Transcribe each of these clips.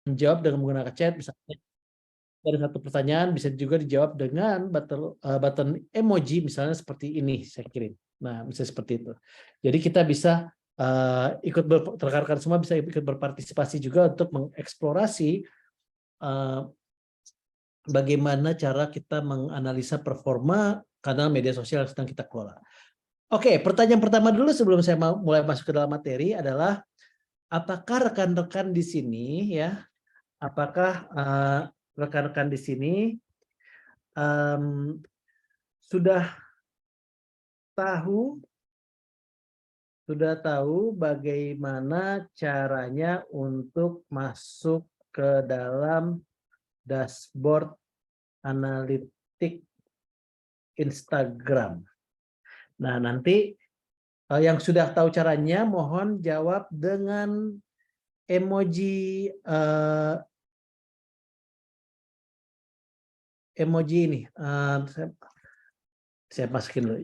menjawab dengan menggunakan chat, misalnya dari satu pertanyaan bisa juga dijawab dengan button emoji misalnya seperti ini saya kirim. Nah, misalnya seperti itu. Jadi kita bisa ikut rekan-rekan semua bisa ikut berpartisipasi juga untuk mengeksplorasi bagaimana cara kita menganalisa performa kanal media sosial yang sedang kita kelola. Oke, pertanyaan pertama dulu sebelum saya mulai masuk ke dalam materi adalah apakah rekan-rekan di sini ya, apakah rekan-rekan di sini sudah tahu bagaimana caranya untuk masuk ke dalam dashboard analitik Instagram. Nah, nanti yang sudah tahu caranya mohon jawab dengan emoji emoji ini. Saya masukin dulu.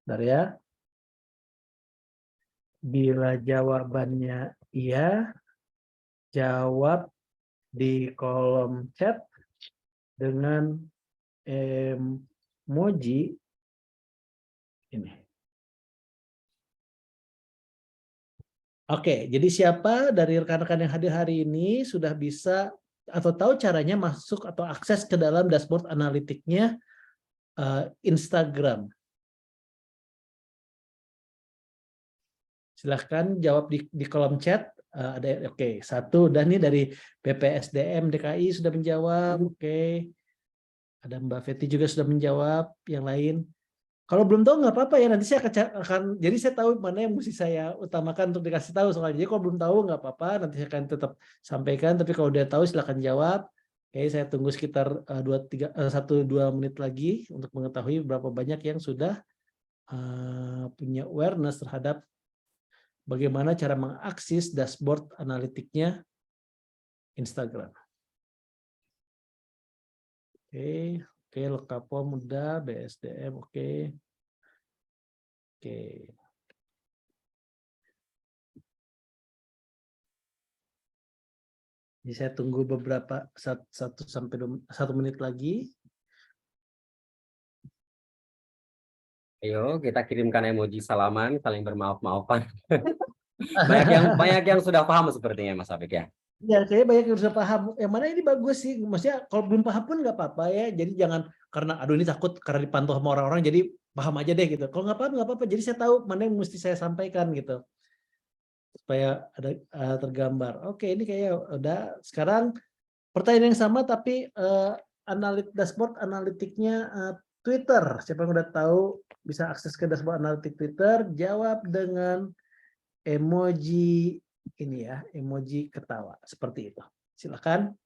Bentar ya. Bila jawabannya iya, jawab di kolom chat dengan emoji ini. Oke, jadi siapa dari rekan-rekan yang hadir hari ini sudah bisa atau tahu caranya masuk atau akses ke dalam dashboard analitiknya Instagram? Silahkan jawab di kolom chat. Ada oke, satu dan ini dari BPSDM DKI sudah menjawab. Oke. Ada Mbak Feti juga sudah menjawab, yang lain. Kalau belum tahu nggak apa-apa ya, nanti saya akan jadi saya tahu mana yang mesti saya utamakan untuk dikasih tahu soalnya. Jadi kalau belum tahu nggak apa-apa, nanti saya akan tetap sampaikan. Tapi kalau udah tahu silahkan jawab. Oke, saya tunggu sekitar 1-2 menit lagi untuk mengetahui berapa banyak yang sudah punya awareness terhadap bagaimana cara mengakses dashboard analitiknya Instagram. Oke, Lokapom udah, BSDM oke. Oke. Jadi saya tunggu beberapa 1 menit lagi. Ayo kita kirimkan emoji salaman, saling bermaaf-maafan. banyak yang sudah paham sepertinya Mas Afik ya. Ya, saya banyak yang sudah paham. Yang mana ini bagus sih. Maksudnya kalau belum paham pun nggak apa-apa ya. Jadi jangan karena aduh ini takut karena dipantau sama orang-orang jadi paham aja deh gitu. Kalau nggak paham nggak apa-apa. Jadi saya tahu mana yang mesti saya sampaikan gitu. Supaya ada tergambar. Oke, ini kayaknya udah. Sekarang pertanyaan yang sama tapi dashboard analitiknya Twitter. Siapa yang udah tahu bisa akses ke dashboard analitik Twitter, jawab dengan emoji ini ya, emoji ketawa seperti itu. Silakan.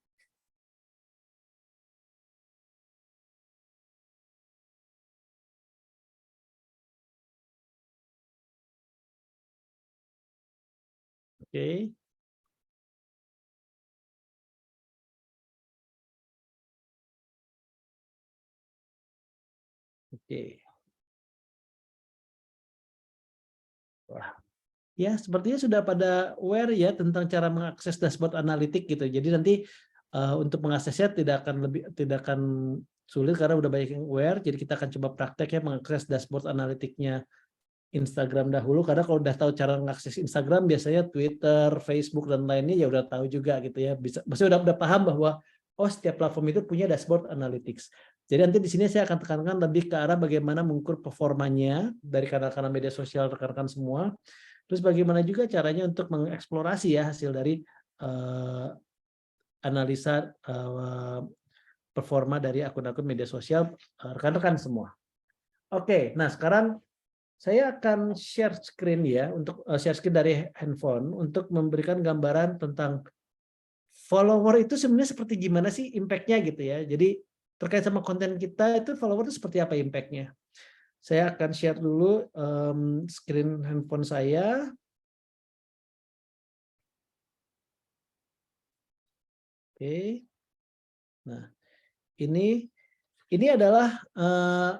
Oke. Oke. Wah. Ya, sepertinya sudah pada aware ya tentang cara mengakses dashboard analitik gitu. Jadi nanti untuk mengaksesnya tidak akan sulit karena udah banyak yang aware. Jadi kita akan coba praktek ya mengakses dashboard analitiknya Instagram dahulu, karena kalau udah tahu cara mengakses Instagram biasanya Twitter, Facebook dan lainnya ya udah tahu juga gitu ya. Maksudnya udah paham bahwa oh setiap platform itu punya dashboard analytics. Jadi nanti di sini saya akan tekankan lebih ke arah bagaimana mengukur performanya dari kanal-kanal media sosial rekan-rekan semua. Terus bagaimana juga caranya untuk mengeksplorasi ya hasil dari analisa performa dari akun-akun media sosial rekan-rekan semua. Oke, nah sekarang saya akan share screen ya, untuk share screen dari handphone untuk memberikan gambaran tentang follower itu sebenarnya seperti gimana sih impact-nya gitu ya. Jadi terkait sama konten kita itu follower itu seperti apa impact-nya. Saya akan share dulu screen handphone saya. Oke. Nah, ini adalah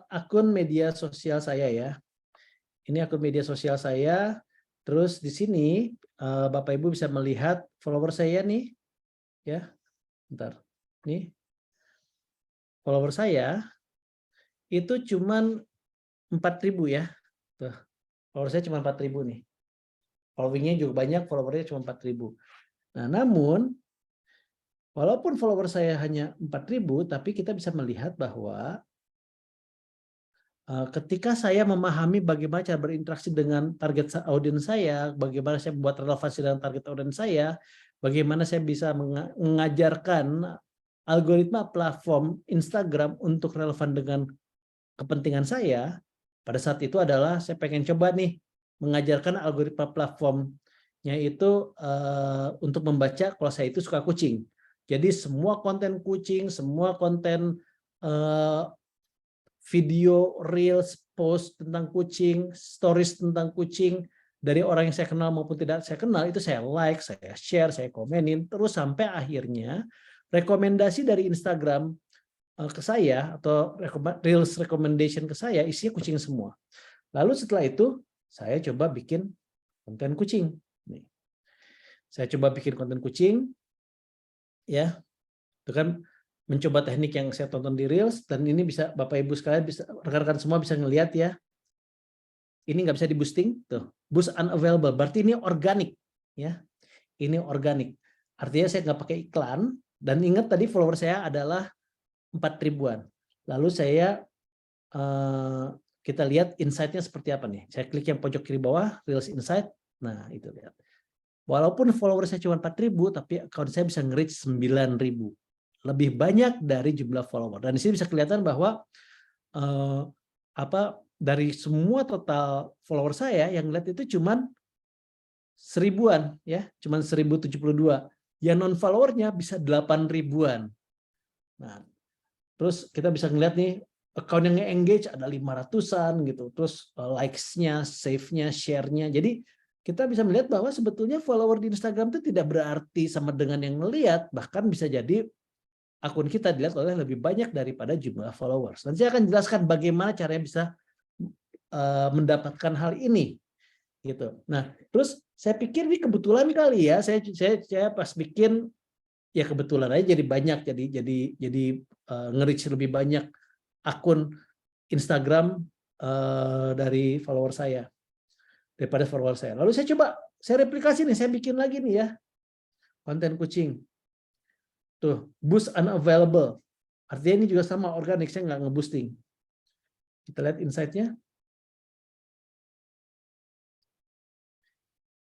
akun media sosial saya ya. Ini akun media sosial saya. Terus di sini Bapak Ibu bisa melihat follower saya nih, ya. Bentar. Nih. Follower saya itu cuman 4.000 ya. Tuh. Follower saya cuma 4.000 nih. Following-nya juga banyak, followernya cuma 4.000. Nah, namun walaupun follower saya hanya 4.000, tapi kita bisa melihat bahwa ketika saya memahami bagaimana cara berinteraksi dengan target audiens saya, bagaimana saya membuat relevansi dengan target audiens saya, bagaimana saya bisa mengajarkan algoritma platform Instagram untuk relevan dengan kepentingan saya, pada saat itu adalah saya pengen coba nih mengajarkan algoritma platformnya itu untuk membaca kalau saya itu suka kucing. Jadi semua konten kucing, semua konten video, reels, post tentang kucing, stories tentang kucing, dari orang yang saya kenal maupun tidak saya kenal, itu saya like, saya share, saya komenin, terus sampai akhirnya rekomendasi dari Instagram ke saya, atau reels recommendation ke saya, isinya kucing semua. Lalu setelah itu, saya coba bikin konten kucing. Nih. Saya coba bikin konten kucing, ya, itu kan mencoba teknik yang saya tonton di Reels, dan ini bisa Bapak Ibu sekalian, bisa rekan-rekan semua bisa ngelihat ya. Ini nggak bisa di boosting, tuh, boost unavailable, berarti ini organik, ya. Ini organik. Artinya saya nggak pakai iklan, dan ingat tadi follower saya adalah 4.000-an. Lalu saya kita lihat insight-nya seperti apa nih. Saya klik yang pojok kiri bawah, Reels Insight. Nah, itu lihat. Walaupun follower saya cuma 4.000, tapi account saya bisa nge-reach 9.000. Lebih banyak dari jumlah follower. Dan di sini bisa kelihatan bahwa dari semua total follower saya yang lihat itu cuman 1000-an, ya, cuman 1072. Yang non followernya bisa 8.000-an. Nah, terus kita bisa ngeliat nih account yang engage ada 500-an gitu. Terus likes-nya, save-nya, share-nya. Jadi kita bisa melihat bahwa sebetulnya follower di Instagram itu tidak berarti sama dengan yang ngelihat, bahkan bisa jadi akun kita dilihat oleh lebih banyak daripada jumlah followers. Nanti saya akan jelaskan bagaimana caranya bisa mendapatkan hal ini, gitu. Nah, terus saya pikir ini kebetulan kali ya, saya pas bikin ya kebetulan aja jadi banyak, jadi nge-reach lebih banyak akun Instagram dari follower saya daripada follower saya. Lalu saya replikasi nih, saya bikin lagi nih ya konten kucing. Tuh, boost unavailable. Artinya ini juga sama organik, saya nggak nge-boosting. Kita lihat insight-nya.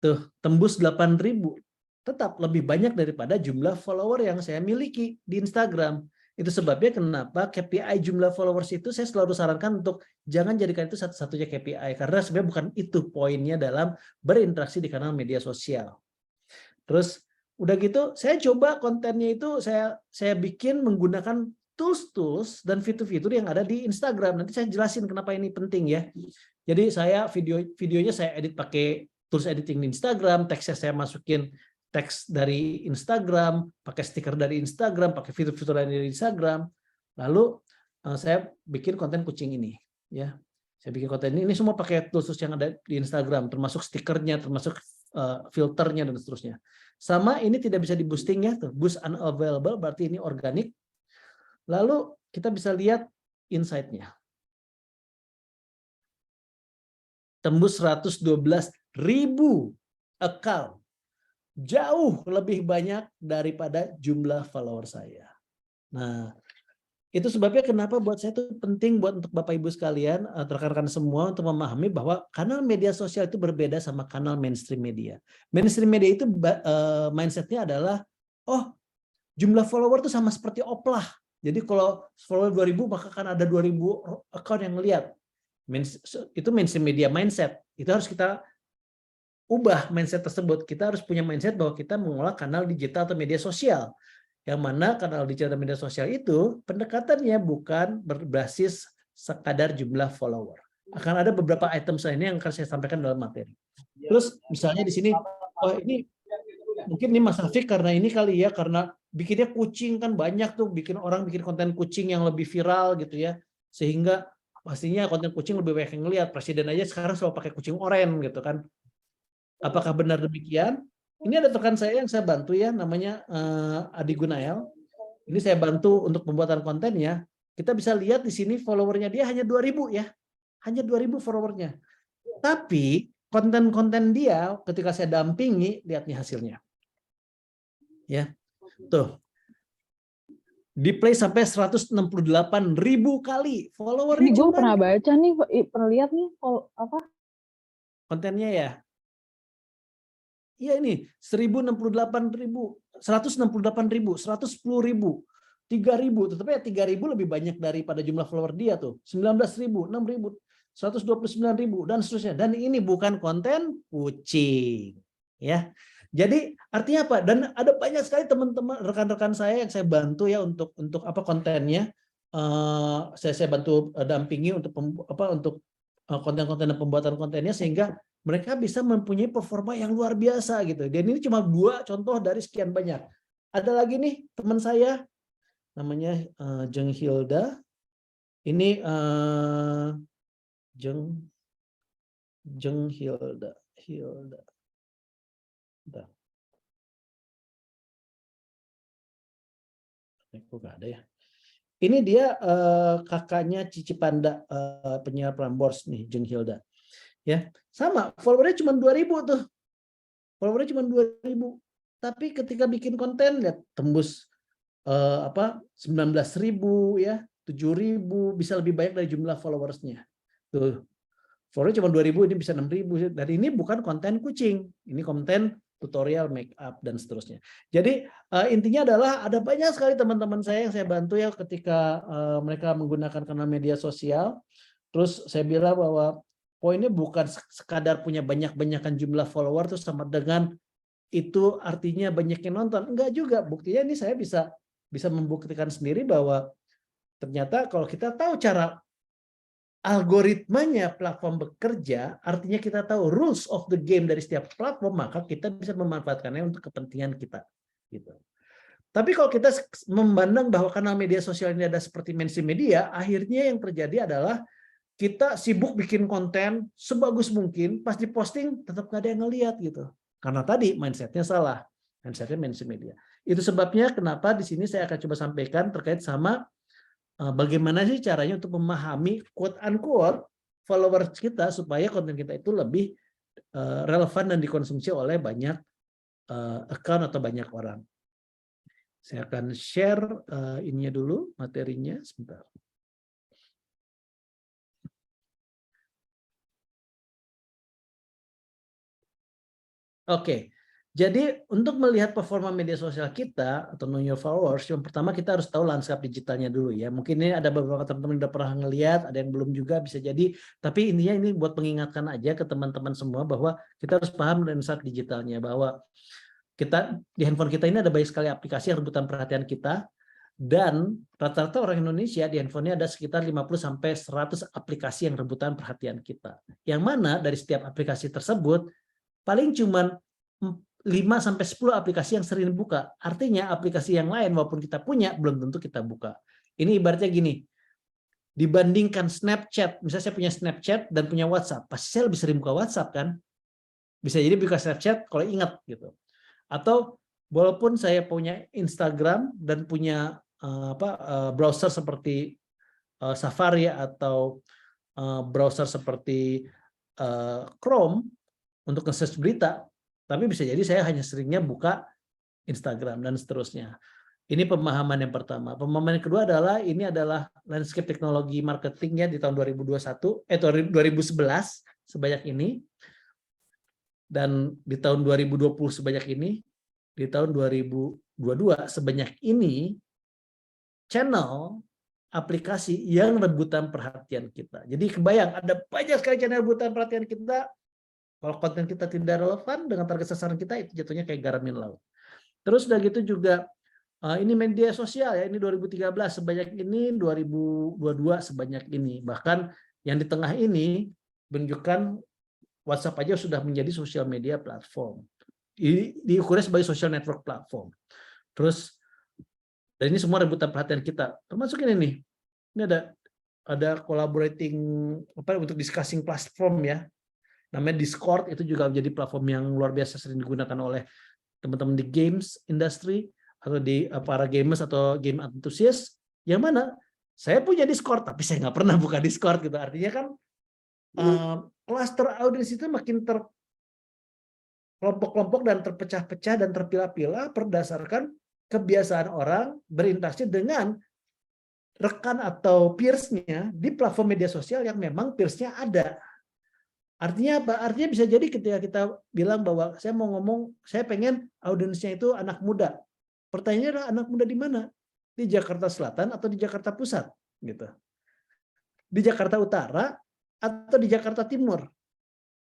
Tuh, tembus 8.000. Tetap lebih banyak daripada jumlah follower yang saya miliki di Instagram. Itu sebabnya kenapa KPI jumlah followers itu saya selalu sarankan untuk jangan jadikan itu satu-satunya KPI. Karena sebenarnya bukan itu poinnya dalam berinteraksi di kanal media sosial. Terus udah gitu, saya coba kontennya itu saya bikin menggunakan tools-tools dan fitur-fitur yang ada di Instagram. Nanti saya jelasin kenapa ini penting ya. Jadi saya videonya saya edit pakai tools editing di Instagram, teksnya saya masukin teks dari Instagram, pakai stiker dari Instagram, pakai fitur-fitur lain dari Instagram. Lalu saya bikin konten kucing ini, ya. Saya bikin konten ini semua pakai tools yang ada di Instagram, termasuk stikernya, termasuk filternya dan seterusnya. Sama ini tidak bisa di boosting ya, tuh, boost unavailable berarti ini organik. Lalu kita bisa lihat insight-nya. Tembus 112.000 account. Jauh lebih banyak daripada jumlah follower saya. Nah, itu sebabnya kenapa buat saya itu penting buat untuk Bapak Ibu sekalian, rekan-rekan semua untuk memahami bahwa kanal media sosial itu berbeda sama kanal mainstream media. Mainstream media itu mindsetnya adalah, oh jumlah follower itu sama seperti oplah. Jadi kalau follower 2.000 maka akan ada 2.000 account yang ngelihat. Itu mainstream media mindset. Itu harus kita ubah mindset tersebut. Kita harus punya mindset bahwa kita mengolah kanal digital atau media sosial. Yang mana kanal digital dan media sosial itu pendekatannya bukan berbasis sekadar jumlah follower. Akan ada beberapa item lainnya yang akan saya sampaikan dalam materi. Terus misalnya di sini, oh ini mungkin ini Mas Rafiq karena ini kali ya, karena bikinnya kucing kan banyak tuh, bikin konten kucing yang lebih viral gitu ya, sehingga pastinya konten kucing lebih banyak yang ngelihat. Presiden aja sekarang selalu pakai kucing oranye gitu kan. Apakah benar demikian? Ini ada rekan saya yang saya bantu ya, namanya Adi Gunael. Ini saya bantu untuk pembuatan kontennya. Kita bisa lihat di sini followernya dia hanya 2.000 ya. Hanya 2.000 followernya. Tapi konten-konten dia ketika saya dampingi, lihat nih hasilnya. Ya. Tuh. Di play sampai 168.000 kali. Ini Followernya gue cuma pernah baca nih, pernah lihat nih apa? kontennya ya. Iya ini 168.000, 168.000, 110.000, 3.000. Tetapi ya 3.000 lebih banyak daripada jumlah follower dia tuh. 19.000, 6.000, 129.000 dan seterusnya. Dan ini bukan konten kucing, ya. Jadi artinya apa? Dan ada banyak sekali teman-teman rekan-rekan saya yang saya bantu ya untuk apa kontennya. Saya bantu dampingi untuk untuk konten-konten dan pembuatan kontennya sehingga mereka bisa mempunyai performa yang luar biasa gitu. Dan ini cuma 2 contoh dari sekian banyak. Ada lagi nih teman saya namanya Jeng Hilda. Ini Jeng Hilda. Bentar. Kok nggak ada ya? Ini dia kakaknya Cici Panda, penyiar Prambors nih, Jeng Hilda. Ya, sama followernya cuma 2.000 tuh. Followernya cuma 2.000. Tapi ketika bikin konten lihat tembus 19.000 ya, 7.000, bisa lebih banyak dari jumlah followersnya. Tuh. Followernya cuma 2.000, ini bisa 6.000. Dan ini bukan konten kucing. Ini konten tutorial make up dan seterusnya. Jadi intinya adalah ada banyak sekali teman-teman saya yang saya bantu ya ketika mereka menggunakan kanal media sosial. Terus saya bilang bahwa poinnya bukan sekadar punya banyak-banyakan jumlah follower terus sama dengan itu artinya banyak yang nonton. Enggak juga. Buktinya ini saya bisa membuktikan sendiri bahwa ternyata kalau kita tahu cara algoritmanya platform bekerja, artinya kita tahu rules of the game dari setiap platform, maka kita bisa memanfaatkannya untuk kepentingan kita. Gitu. Tapi kalau kita memandang bahwa kanal media sosial ini ada seperti mainstream media, akhirnya yang terjadi adalah kita sibuk bikin konten sebagus mungkin, pas diposting tetap nggak ada yang ngelihat gitu. Karena tadi mindsetnya salah, mindsetnya mainstream media. Itu sebabnya kenapa di sini saya akan coba sampaikan terkait sama bagaimana sih caranya untuk memahami quote unquote followers kita supaya konten kita itu lebih relevan dan dikonsumsi oleh banyak account atau banyak orang. Saya akan share ininya dulu materinya sebentar. Oke, jadi untuk melihat performa media sosial kita atau know your followers, yang pertama kita harus tahu lanskap digitalnya dulu ya. Mungkin ini ada beberapa teman-teman yang udah pernah ngelihat, ada yang belum juga bisa jadi. Tapi intinya ini buat mengingatkan aja ke teman-teman semua bahwa kita harus paham lanskap digitalnya, bahwa kita di handphone kita ini ada banyak sekali aplikasi yang rebutan perhatian kita. Dan rata-rata orang Indonesia di handphonenya ada sekitar 50-100 aplikasi yang rebutan perhatian kita. Yang mana dari setiap aplikasi tersebut paling cuman 5-10 aplikasi yang sering dibuka. Artinya aplikasi yang lain walaupun kita punya belum tentu kita buka. Ini ibaratnya gini. Dibandingkan Snapchat, misalnya saya punya Snapchat dan punya WhatsApp, pasti saya lebih sering buka WhatsApp kan? Bisa jadi buka Snapchat kalau ingat gitu. Atau walaupun saya punya Instagram dan punya browser seperti Safari atau browser seperti Chrome untuk nge-search berita, tapi bisa jadi saya hanya seringnya buka Instagram dan seterusnya. Ini pemahaman yang pertama. Pemahaman yang kedua adalah ini adalah landscape teknologi marketingnya di tahun 2021 2011 sebanyak ini, dan di tahun 2020 sebanyak ini, di tahun 2022 sebanyak ini channel aplikasi yang rebutan perhatian kita. Jadi kebayang ada banyak sekali channel rebutan perhatian kita. Kalau konten kita tidak relevan dengan target sasaran kita, itu jatuhnya kayak garam min laut. Terus udah gitu juga ini media sosial ya, ini 2013 sebanyak ini, 2022 sebanyak ini. Bahkan yang di tengah ini menunjukkan WhatsApp aja sudah menjadi sosial media platform. Diukurnya sebagai social network platform. Terus dan ini semua rebutan perhatian kita. Termasuk ini nih. Ini ada ada collaborating untuk discussing platform ya. Namanya Discord, itu juga menjadi platform yang luar biasa sering digunakan oleh teman-teman di games industry atau di para gamers atau game enthusiast, yang mana saya punya Discord tapi saya nggak pernah buka Discord gitu. Artinya kan cluster audience itu makin terkelompok-kelompok dan terpecah-pecah dan terpilah-pilah berdasarkan kebiasaan orang berinteraksi dengan rekan atau peers-nya di platform media sosial yang memang peers-nya ada. Artinya apa? Artinya bisa jadi ketika kita bilang bahwa saya mau ngomong, saya pengen audiensnya itu anak muda. Pertanyaannya adalah anak muda di mana? Di Jakarta Selatan atau di Jakarta Pusat? Gitu. Di Jakarta Utara atau di Jakarta Timur?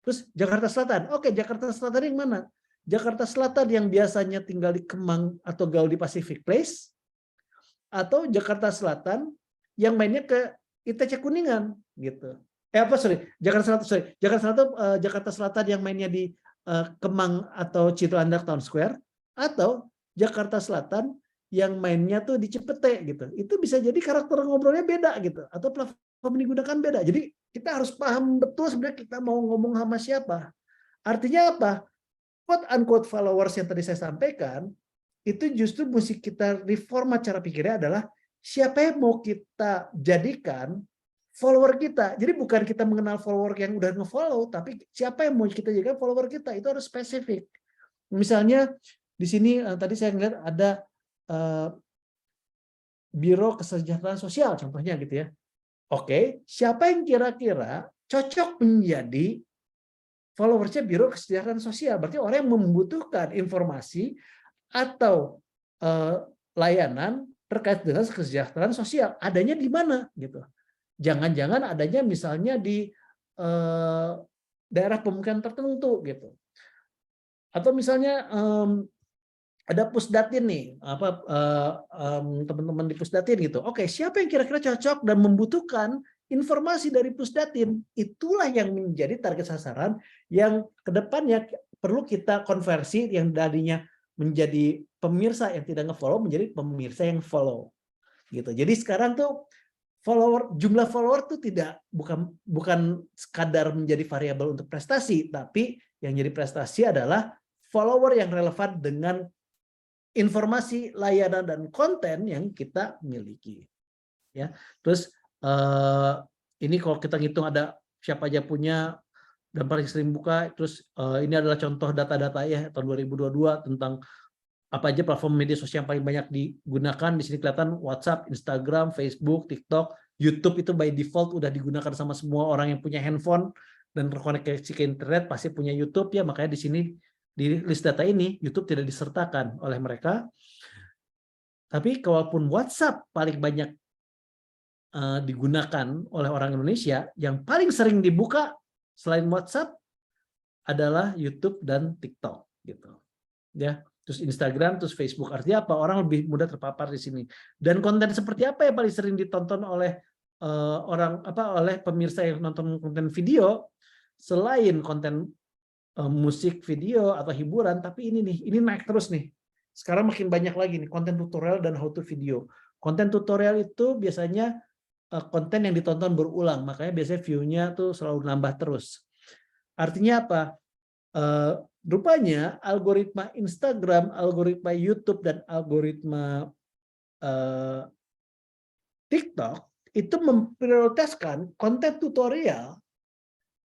Terus Jakarta Selatan. Oke, Jakarta Selatan yang mana? Jakarta Selatan yang biasanya tinggal di Kemang atau gaul di Pacific Place, atau Jakarta Selatan yang mainnya ke ITC Kuningan gitu. Jakarta Selatan yang mainnya di Kemang atau Cilandak Town Square, atau Jakarta Selatan yang mainnya tuh di Cipete gitu. Itu bisa jadi karakter ngobrolnya beda gitu, atau platform yang digunakan beda. Jadi kita harus paham betul sebenarnya kita mau ngomong sama siapa. Artinya apa? Quote unquote followers yang tadi saya sampaikan itu justru mesti kita reformat cara pikirnya adalah siapa yang mau kita jadikan follower kita. Jadi bukan kita mengenal follower yang udah nge-follow, tapi siapa yang mau kita jadikan follower kita, itu harus spesifik. Misalnya di sini tadi saya ngeliat ada Biro Kesejahteraan Sosial contohnya gitu ya. Oke, siapa yang kira-kira cocok menjadi followersnya Biro Kesejahteraan Sosial? Berarti orang yang membutuhkan informasi atau layanan terkait dengan kesejahteraan sosial. Adanya di mana gitu? Jangan-jangan adanya misalnya di daerah pemukiman tertentu gitu. Atau misalnya ada Pusdatin nih, teman-teman di Pusdatin gitu. Oke, siapa yang kira-kira cocok dan membutuhkan informasi dari Pusdatin? Itulah yang menjadi target sasaran yang kedepannya perlu kita konversi yang tadinya menjadi pemirsa yang tidak nge-follow menjadi pemirsa yang follow. Gitu. Jadi sekarang tuh jumlah follower tuh bukan sekadar menjadi variabel untuk prestasi, tapi yang jadi prestasi adalah follower yang relevan dengan informasi, layanan, dan konten yang kita miliki. Ya, terus ini kalau kita ngitung ada siapa aja punya dan paling sering buka, terus ini adalah contoh data-data ya tahun 2022 tentang apa aja platform media sosial yang paling banyak digunakan. Di sini kelihatan WhatsApp, Instagram, Facebook, TikTok, YouTube itu by default udah digunakan sama semua orang yang punya handphone dan terkoneksi ke internet pasti punya YouTube ya, makanya di sini di list data ini YouTube tidak disertakan oleh mereka. Tapi kalaupun WhatsApp paling banyak digunakan oleh orang Indonesia, yang paling sering dibuka selain WhatsApp adalah YouTube dan TikTok gitu. Ya, terus Instagram, terus Facebook. Artinya apa? Orang lebih mudah terpapar di sini. Dan konten seperti apa yang paling sering ditonton oleh oleh pemirsa yang nonton konten video selain konten musik, video atau hiburan, tapi ini naik terus nih. Sekarang makin banyak lagi nih konten tutorial dan how to video. Konten tutorial itu biasanya konten yang ditonton berulang, makanya biasanya view-nya tuh selalu nambah terus. Artinya apa? Rupanya algoritma Instagram, algoritma YouTube, dan algoritma TikTok itu memprioritaskan konten tutorial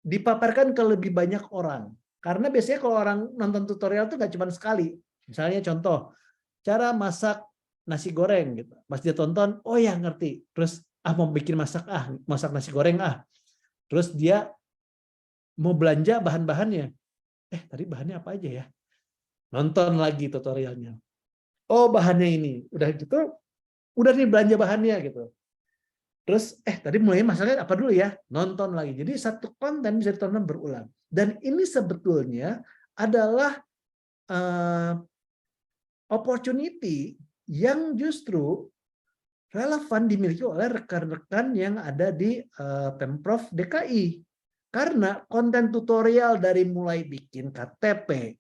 dipaparkan ke lebih banyak orang. Karena biasanya kalau orang nonton tutorial itu nggak cuma sekali. Misalnya contoh, cara masak nasi goreng gitu. Pas dia tonton, oh ya ngerti. Terus mau bikin masak nasi goreng Terus dia mau belanja bahan-bahannya. Tadi bahannya apa aja ya? Nonton lagi tutorialnya. Oh, bahannya ini. Udah gitu, udah nih belanja bahannya gitu. Terus tadi mulai masaknya apa dulu ya? Nonton lagi. Jadi satu konten bisa ditonton berulang. Dan ini sebetulnya adalah opportunity yang justru relevan dimiliki oleh rekan-rekan yang ada di Pemprov DKI. Karena konten tutorial dari mulai bikin KTP,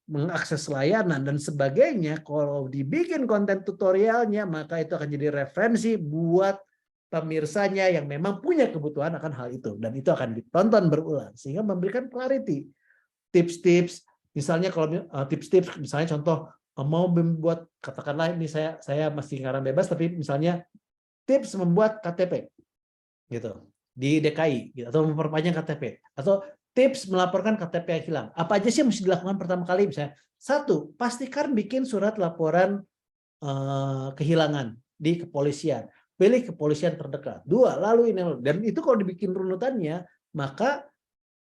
mengakses layanan dan sebagainya, kalau dibikin konten tutorialnya, maka itu akan jadi referensi buat pemirsanya yang memang punya kebutuhan akan hal itu, dan itu akan ditonton berulang sehingga memberikan clarity, tips-tips. Misalnya kalau tips-tips, misalnya contoh mau membuat, katakanlah ini saya masih ngarang bebas, tapi misalnya tips membuat KTP gitu di DKI gitu, atau memperpanjang KTP, atau tips melaporkan KTP yang hilang. Apa aja sih yang mesti dilakukan pertama kali? Misalnya, 1, pastikan bikin surat laporan kehilangan di kepolisian. Pilih kepolisian terdekat. 2, lalu ini. Dan itu kalau dibikin runutannya, maka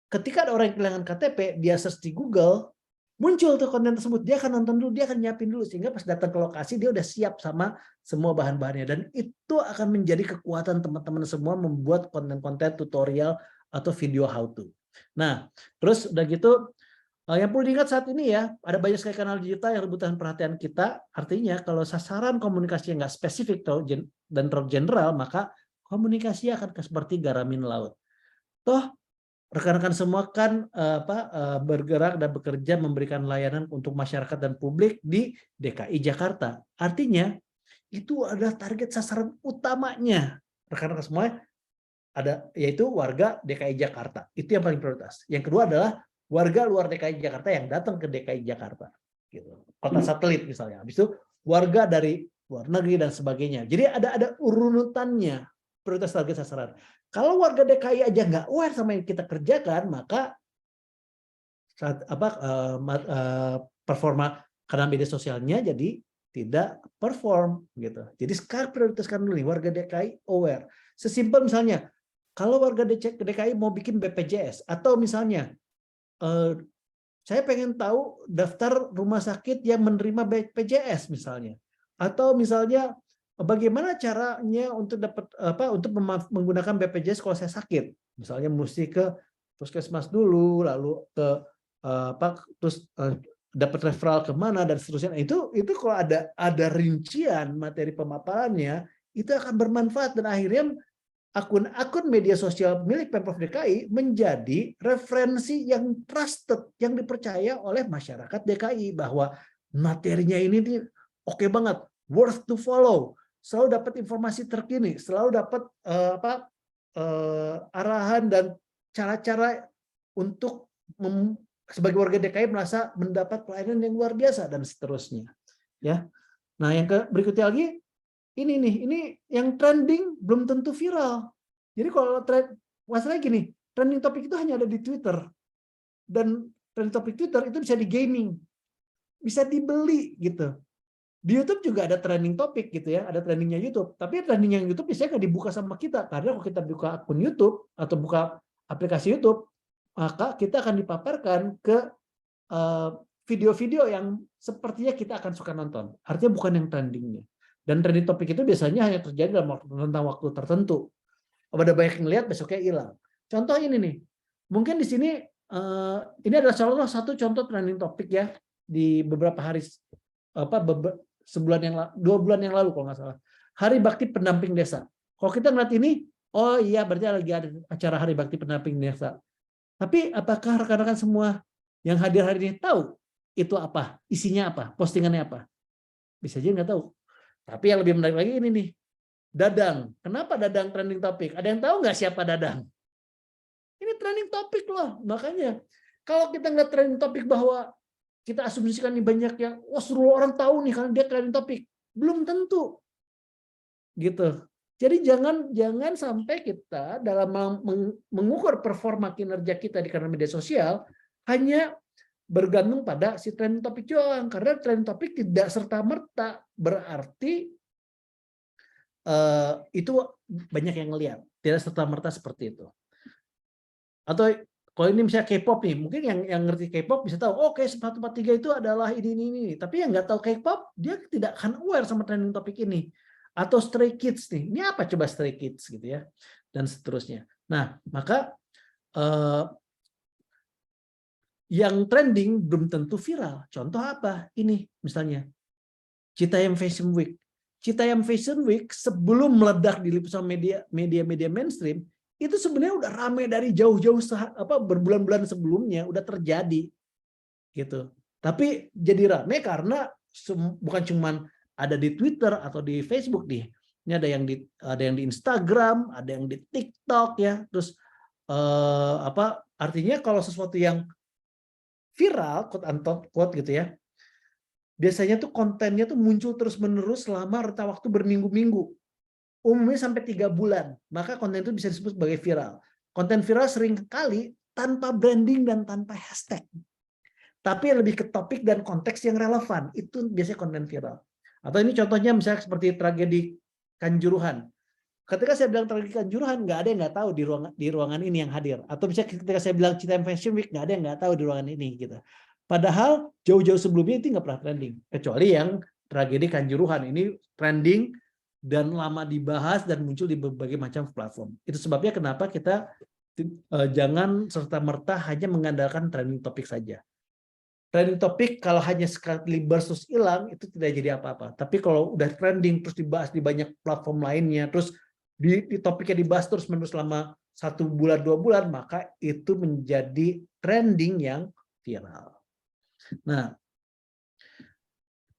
ketika ada orang yang kehilangan KTP, dia search di Google, muncul tuh konten tersebut. Dia akan nonton dulu, dia akan nyiapin dulu, sehingga pas datang ke lokasi dia udah siap sama semua bahan-bahannya. Dan itu akan menjadi kekuatan teman-teman semua membuat konten-konten tutorial atau video how to. Nah, terus udah gitu, yang perlu diingat saat ini ya, ada banyak sekali kanal digital yang rebutan perhatian kita. Artinya kalau sasaran komunikasi yang nggak spesifik dan terlalu general, maka komunikasi akan seperti garamin laut. Toh rekan-rekan semua kan bergerak dan bekerja memberikan layanan untuk masyarakat dan publik di DKI Jakarta. Artinya itu adalah target sasaran utamanya rekan-rekan semua, ada yaitu warga DKI Jakarta. Itu yang paling prioritas. Yang kedua adalah warga luar DKI Jakarta yang datang ke DKI Jakarta, gitu. Kota satelit misalnya. Habis itu warga dari luar negeri dan sebagainya. Jadi ada urunutannya, prioritas target sasaran. Kalau warga DKI aja nggak aware sama yang kita kerjakan, maka performa kanal media sosialnya jadi tidak perform, gitu. Jadi sekarang prioritaskan dulu nih warga DKI aware. Sesimpel misalnya, kalau warga DKI mau bikin BPJS, atau misalnya saya pengen tahu daftar rumah sakit yang menerima BPJS misalnya, atau misalnya bagaimana caranya untuk menggunakan BPJS kalau saya sakit, misalnya mesti ke puskesmas dulu, lalu ke terus dapat referral kemana dan seterusnya. Itu kalau ada rincian materi pemaparannya, itu akan bermanfaat dan akhirnya akun-akun media sosial milik Pemprov DKI menjadi referensi yang trusted, yang dipercaya oleh masyarakat DKI, bahwa materinya ini nih oke banget, worth to follow, selalu dapat informasi terkini, selalu dapat arahan dan cara-cara untuk sebagai warga DKI merasa mendapat pelayanan yang luar biasa dan seterusnya. Ya, nah yang berikutnya lagi. Ini yang trending belum tentu viral. Jadi kalau masalahnya gini, trending topik itu hanya ada di Twitter. Dan trending topik Twitter itu bisa di gaming. Bisa dibeli gitu. Di YouTube juga ada trending topik gitu ya, ada trendingnya YouTube. Tapi trending yang YouTube biasanya nggak dibuka sama kita. Karena kalau kita buka akun YouTube atau buka aplikasi YouTube, maka kita akan dipaparkan ke video-video yang sepertinya kita akan suka nonton. Artinya bukan yang trendingnya. Dan trending topik itu biasanya hanya terjadi dalam waktu tertentu. Ada banyak yang lihat, besoknya hilang. Contoh ini nih, mungkin di sini ini adalah salah satu contoh trending topik ya di beberapa hari, 2 bulan yang lalu kalau nggak salah. Hari Bakti Pendamping Desa. Kalau kita ngeliat ini, oh iya berarti lagi ada acara Hari Bakti Pendamping Desa. Tapi apakah rekan-rekan semua yang hadir hari ini tahu itu apa, isinya apa, postingannya apa? Bisa aja nggak tahu. Tapi yang lebih menarik lagi ini nih, Dadang. Kenapa Dadang trending topik? Ada yang tahu nggak siapa Dadang? Ini trending topik loh. Makanya kalau kita nggak trending topik bahwa kita asumsikan nih banyak yang seluruh orang tahu nih karena dia trending topik, belum tentu. Gitu. Jadi jangan sampai kita dalam mengukur performa kinerja kita di kanal media sosial hanya bergantung pada si trending topik doang, karena trending topik tidak serta-merta berarti itu banyak yang ngelihat, tidak serta-merta seperti itu. Atau kalau ini misalnya K-pop nih, mungkin yang ngerti K-pop bisa tahu, oke 143 itu adalah ini. Tapi yang nggak tahu K-pop, dia tidak akan aware sama trending topik ini. Atau Stray Kids nih, ini apa coba Stray Kids gitu ya, dan seterusnya. Nah, maka yang trending belum tentu viral. Contoh apa? Ini misalnya Citayam Fashion Week. Citayam Fashion Week sebelum meledak di liputan media mainstream itu sebenarnya udah ramai dari jauh-jauh berbulan-bulan sebelumnya udah terjadi. gitu. Tapi jadi rame karena bukan cuman ada di Twitter atau di Facebook nih. Ini ada yang di Instagram, ada yang di TikTok ya. Terus artinya kalau sesuatu yang viral, quote unquote quote gitu ya, biasanya tuh kontennya tuh muncul terus-menerus selama rentang waktu berminggu-minggu. Umumnya sampai 3 bulan. Maka konten itu bisa disebut sebagai viral. Konten viral sering kali tanpa branding dan tanpa hashtag. Tapi lebih ke topik dan konteks yang relevan. Itu biasanya konten viral. Atau ini contohnya misalnya seperti tragedi Kanjuruhan. Ketika saya bilang tragedi Kanjuruhan, nggak ada yang nggak tahu di ruangan ini yang hadir. Atau misalnya ketika saya bilang Citaim Fashion Week, nggak ada yang nggak tahu di ruangan ini gitu. Padahal jauh-jauh sebelumnya itu nggak pernah trending, kecuali yang tragedi Kanjuruhan ini trending dan lama dibahas dan muncul di berbagai macam platform. Itu sebabnya kenapa kita jangan serta-merta hanya mengandalkan trending topik saja. Trending topik kalau hanya sekali burst terus hilang itu tidak jadi apa-apa. Tapi kalau udah trending terus dibahas di banyak platform lainnya, terus di topiknya dibahas terus menerus selama 1 bulan 2 bulan, maka itu menjadi trending yang viral. Nah,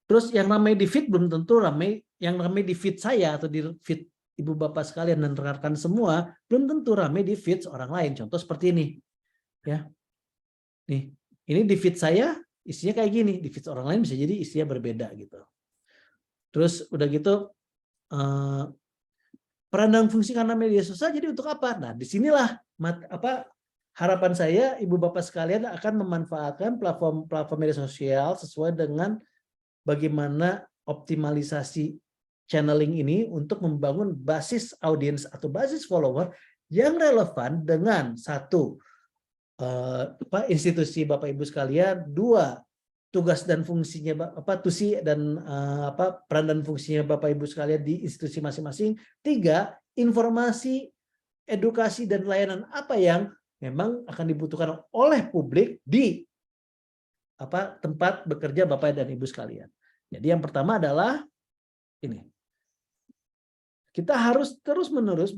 terus yang ramai di feed belum tentu ramai, yang ramai di feed saya atau di feed ibu bapak sekalian dan rekan-rekan semua belum tentu ramai di feed orang lain. Contoh seperti ini, ya. Nih, ini di feed saya isinya kayak gini, di feed orang lain bisa jadi isinya berbeda gitu. Terus udah gitu peran dan fungsi karena media sosial jadi untuk apa? Nah, disinilah harapan saya ibu bapak sekalian akan memanfaatkan platform media sosial sesuai dengan bagaimana optimalisasi channeling ini untuk membangun basis audiens atau basis follower yang relevan dengan satu institusi Bapak Ibu sekalian, 2 tugas dan fungsinya tusi dan peran dan fungsinya Bapak Ibu sekalian di institusi masing-masing, 3 informasi, edukasi dan layanan apa yang memang akan dibutuhkan oleh publik di tempat bekerja Bapak dan Ibu sekalian. Jadi yang pertama adalah ini. Kita harus terus-menerus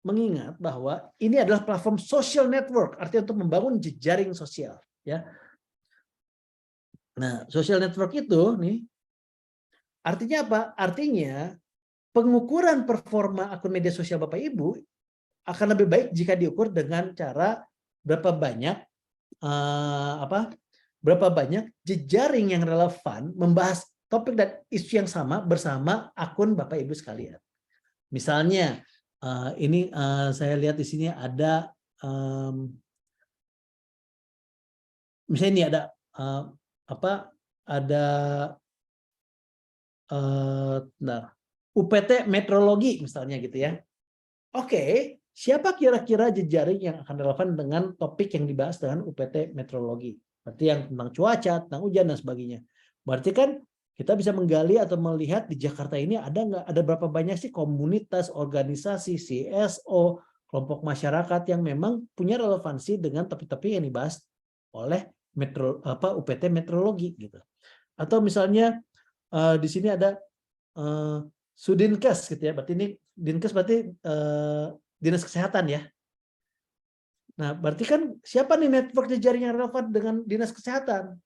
mengingat bahwa ini adalah platform social network, artinya untuk membangun jejaring sosial, ya. Nah, social network itu nih artinya apa? Artinya pengukuran performa akun media sosial Bapak Ibu akan lebih baik jika diukur dengan cara berapa banyak jejaring yang relevan membahas topik dan isu yang sama bersama akun Bapak Ibu sekalian. Misalnya ini saya lihat di sini ada misalnya ini ada UPT meteorologi misalnya gitu ya. Oke, siapa kira-kira jejaring yang akan relevan dengan topik yang dibahas dengan UPT meteorologi? Berarti yang tentang cuaca, tentang hujan dan sebagainya. Berarti kan kita bisa menggali atau melihat di Jakarta ini ada berapa banyak sih komunitas, organisasi, CSO, kelompok masyarakat yang memang punya relevansi dengan topik-topik yang dibahas oleh UPT meteorologi gitu. Atau misalnya di sini ada Sudinkes gitu ya. Berarti ini Dinkes berarti Dinas Kesehatan ya. Nah, berarti kan siapa nih network jejaring yang relevan dengan Dinas Kesehatan?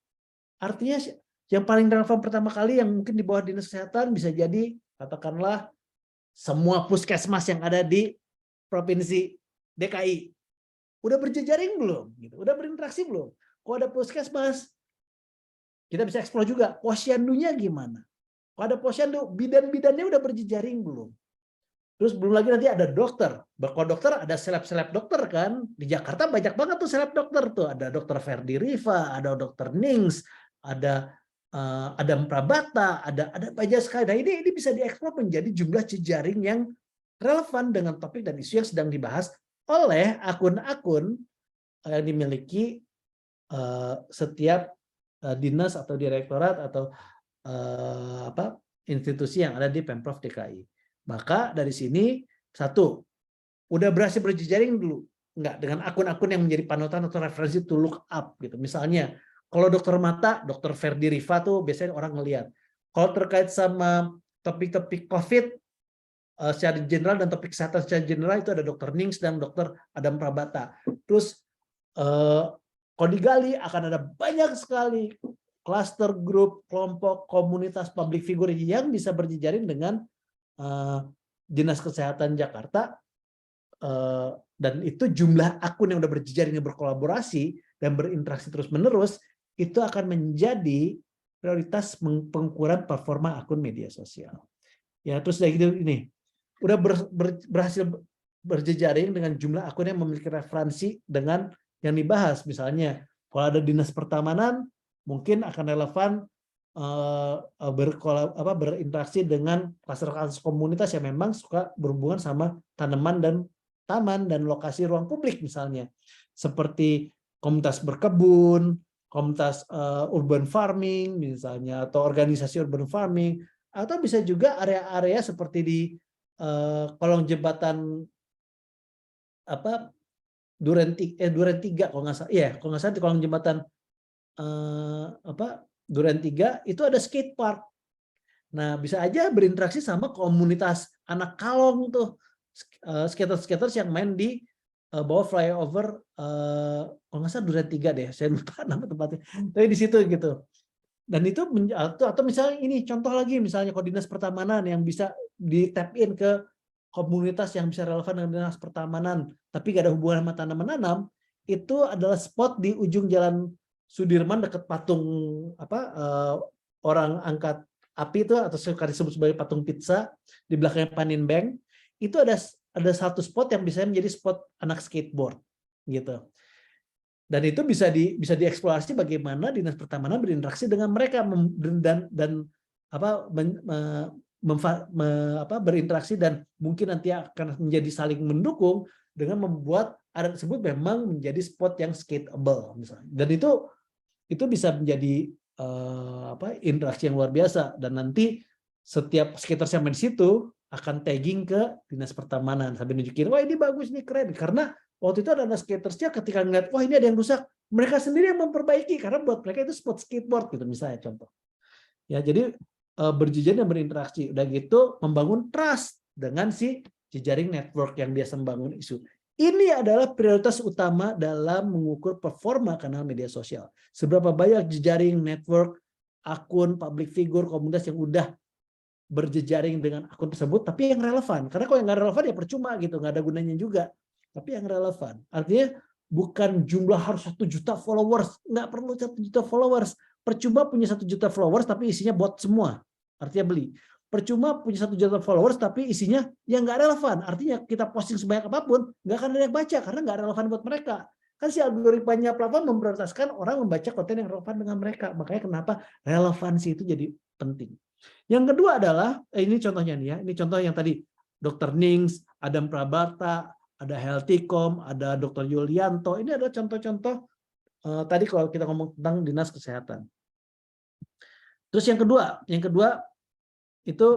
Artinya yang paling relevan pertama kali yang mungkin di bawah Dinas Kesehatan bisa jadi katakanlah semua puskesmas yang ada di Provinsi DKI. Udah berjejaring belum? Gitu. Udah berinteraksi belum? Kalau ada puskesmas, kita bisa eksplor juga posyandunya gimana. Kalau ada posyandu, bidan-bidannya udah berjejaring belum? Terus belum lagi nanti ada dokter. Kalau dokter ada seleb-seleb dokter kan. Di Jakarta banyak banget tuh seleb dokter tuh. Ada dokter Ferdi Riva, ada dokter Nings, ada Adam Prabata, ada banyak sekali. Nah ini bisa dieksplor menjadi jumlah jejaring yang relevan dengan topik dan isu yang sedang dibahas oleh akun-akun yang dimiliki setiap dinas atau direktorat atau institusi yang ada di Pemprov DKI. Maka dari sini satu, udah berhasil berjejaring dulu, enggak dengan akun-akun yang menjadi panutan atau referensi to look up gitu. Misalnya kalau dokter mata, dokter Ferdi Riva tuh biasanya orang ngelihat. Kalau terkait sama topik-topik COVID secara general dan topik kesehatan secara general itu ada dokter Nings dan dokter Adam Prabata. Terus kalau digali akan ada banyak sekali cluster grup, kelompok, komunitas public figure yang bisa berjejaring dengan Dinas Kesehatan Jakarta, dan itu jumlah akun yang udah berjejaring yang berkolaborasi dan berinteraksi terus-menerus itu akan menjadi prioritas pengukuran performa akun media sosial. Ya, terus dari gitu ini udah berhasil berjejaring dengan jumlah akun yang memiliki referensi dengan yang dibahas. Misalnya, kalau ada dinas pertamanan, mungkin akan relevan berinteraksi dengan klaster-klaster komunitas yang memang suka berhubungan sama tanaman dan taman dan lokasi ruang publik misalnya. Seperti komunitas berkebun, komunitas urban farming misalnya, atau organisasi urban farming, atau bisa juga area-area seperti di kolong jembatan Duren 3 kalau nggak salah, kalau nggak salah di kolong jembatan Duren 3 itu ada skate park. Nah, bisa aja berinteraksi sama komunitas anak kalong tuh, skaters yang main di bawah flyover kalau nggak salah Duren 3 deh, saya lupa nama tempatnya. Tapi di situ gitu. Dan itu atau misalnya ini contoh lagi, misalnya kalau dinas pertamanan yang bisa di tap in ke komunitas yang bisa relevan dengan dinas pertamanan, tapi gak ada hubungan sama tanam menanam, itu adalah spot di ujung jalan Sudirman dekat patung orang angkat api itu, atau suka disebut sebagai patung pizza di belakangnya Panin Bank. Itu ada satu spot yang bisa menjadi spot anak skateboard gitu. Dan itu bisa dieksplorasi bagaimana dinas pertamanan berinteraksi dengan mereka berinteraksi, dan mungkin nanti akan menjadi saling mendukung dengan membuat area tersebut memang menjadi spot yang skateable misalnya. Dan itu bisa menjadi interaksi yang luar biasa, dan nanti setiap skaters yang main di situ akan tagging ke dinas pertamanan sambil nunjukin, wah ini bagus nih, keren, karena waktu itu ada skatersnya ketika ngeliat, wah ini ada yang rusak, mereka sendiri yang memperbaiki karena buat mereka itu spot skateboard gitu misalnya contoh. Ya, jadi berjejaring dan berinteraksi. Udah gitu membangun trust dengan si jejaring network yang biasa membangun isu. Ini adalah prioritas utama dalam mengukur performa kanal media sosial. Seberapa banyak jejaring network, akun, public figure, komunitas yang udah berjejaring dengan akun tersebut, tapi yang relevan. Karena kalau yang nggak relevan ya percuma gitu, nggak ada gunanya juga. Tapi yang relevan. Artinya bukan jumlah harus 1 juta followers. Nggak perlu 1 juta followers. Percuma punya 1 juta followers tapi isinya bot semua. Artinya beli. Percuma punya 1 juta followers tapi isinya yang nggak relevan. Artinya kita posting sebanyak apapun, nggak akan ada yang baca karena nggak relevan buat mereka. Kan si algoritmanya platform memprioritaskan orang membaca konten yang relevan dengan mereka. Makanya kenapa relevansi itu jadi penting. Yang kedua adalah, ini contohnya nih ya, ini contoh yang tadi Dr. Nings, Adam Prabata, ada Healthicom, ada Dr. Yulianto. Ini adalah contoh-contoh tadi kalau kita ngomong tentang dinas kesehatan. Terus yang kedua itu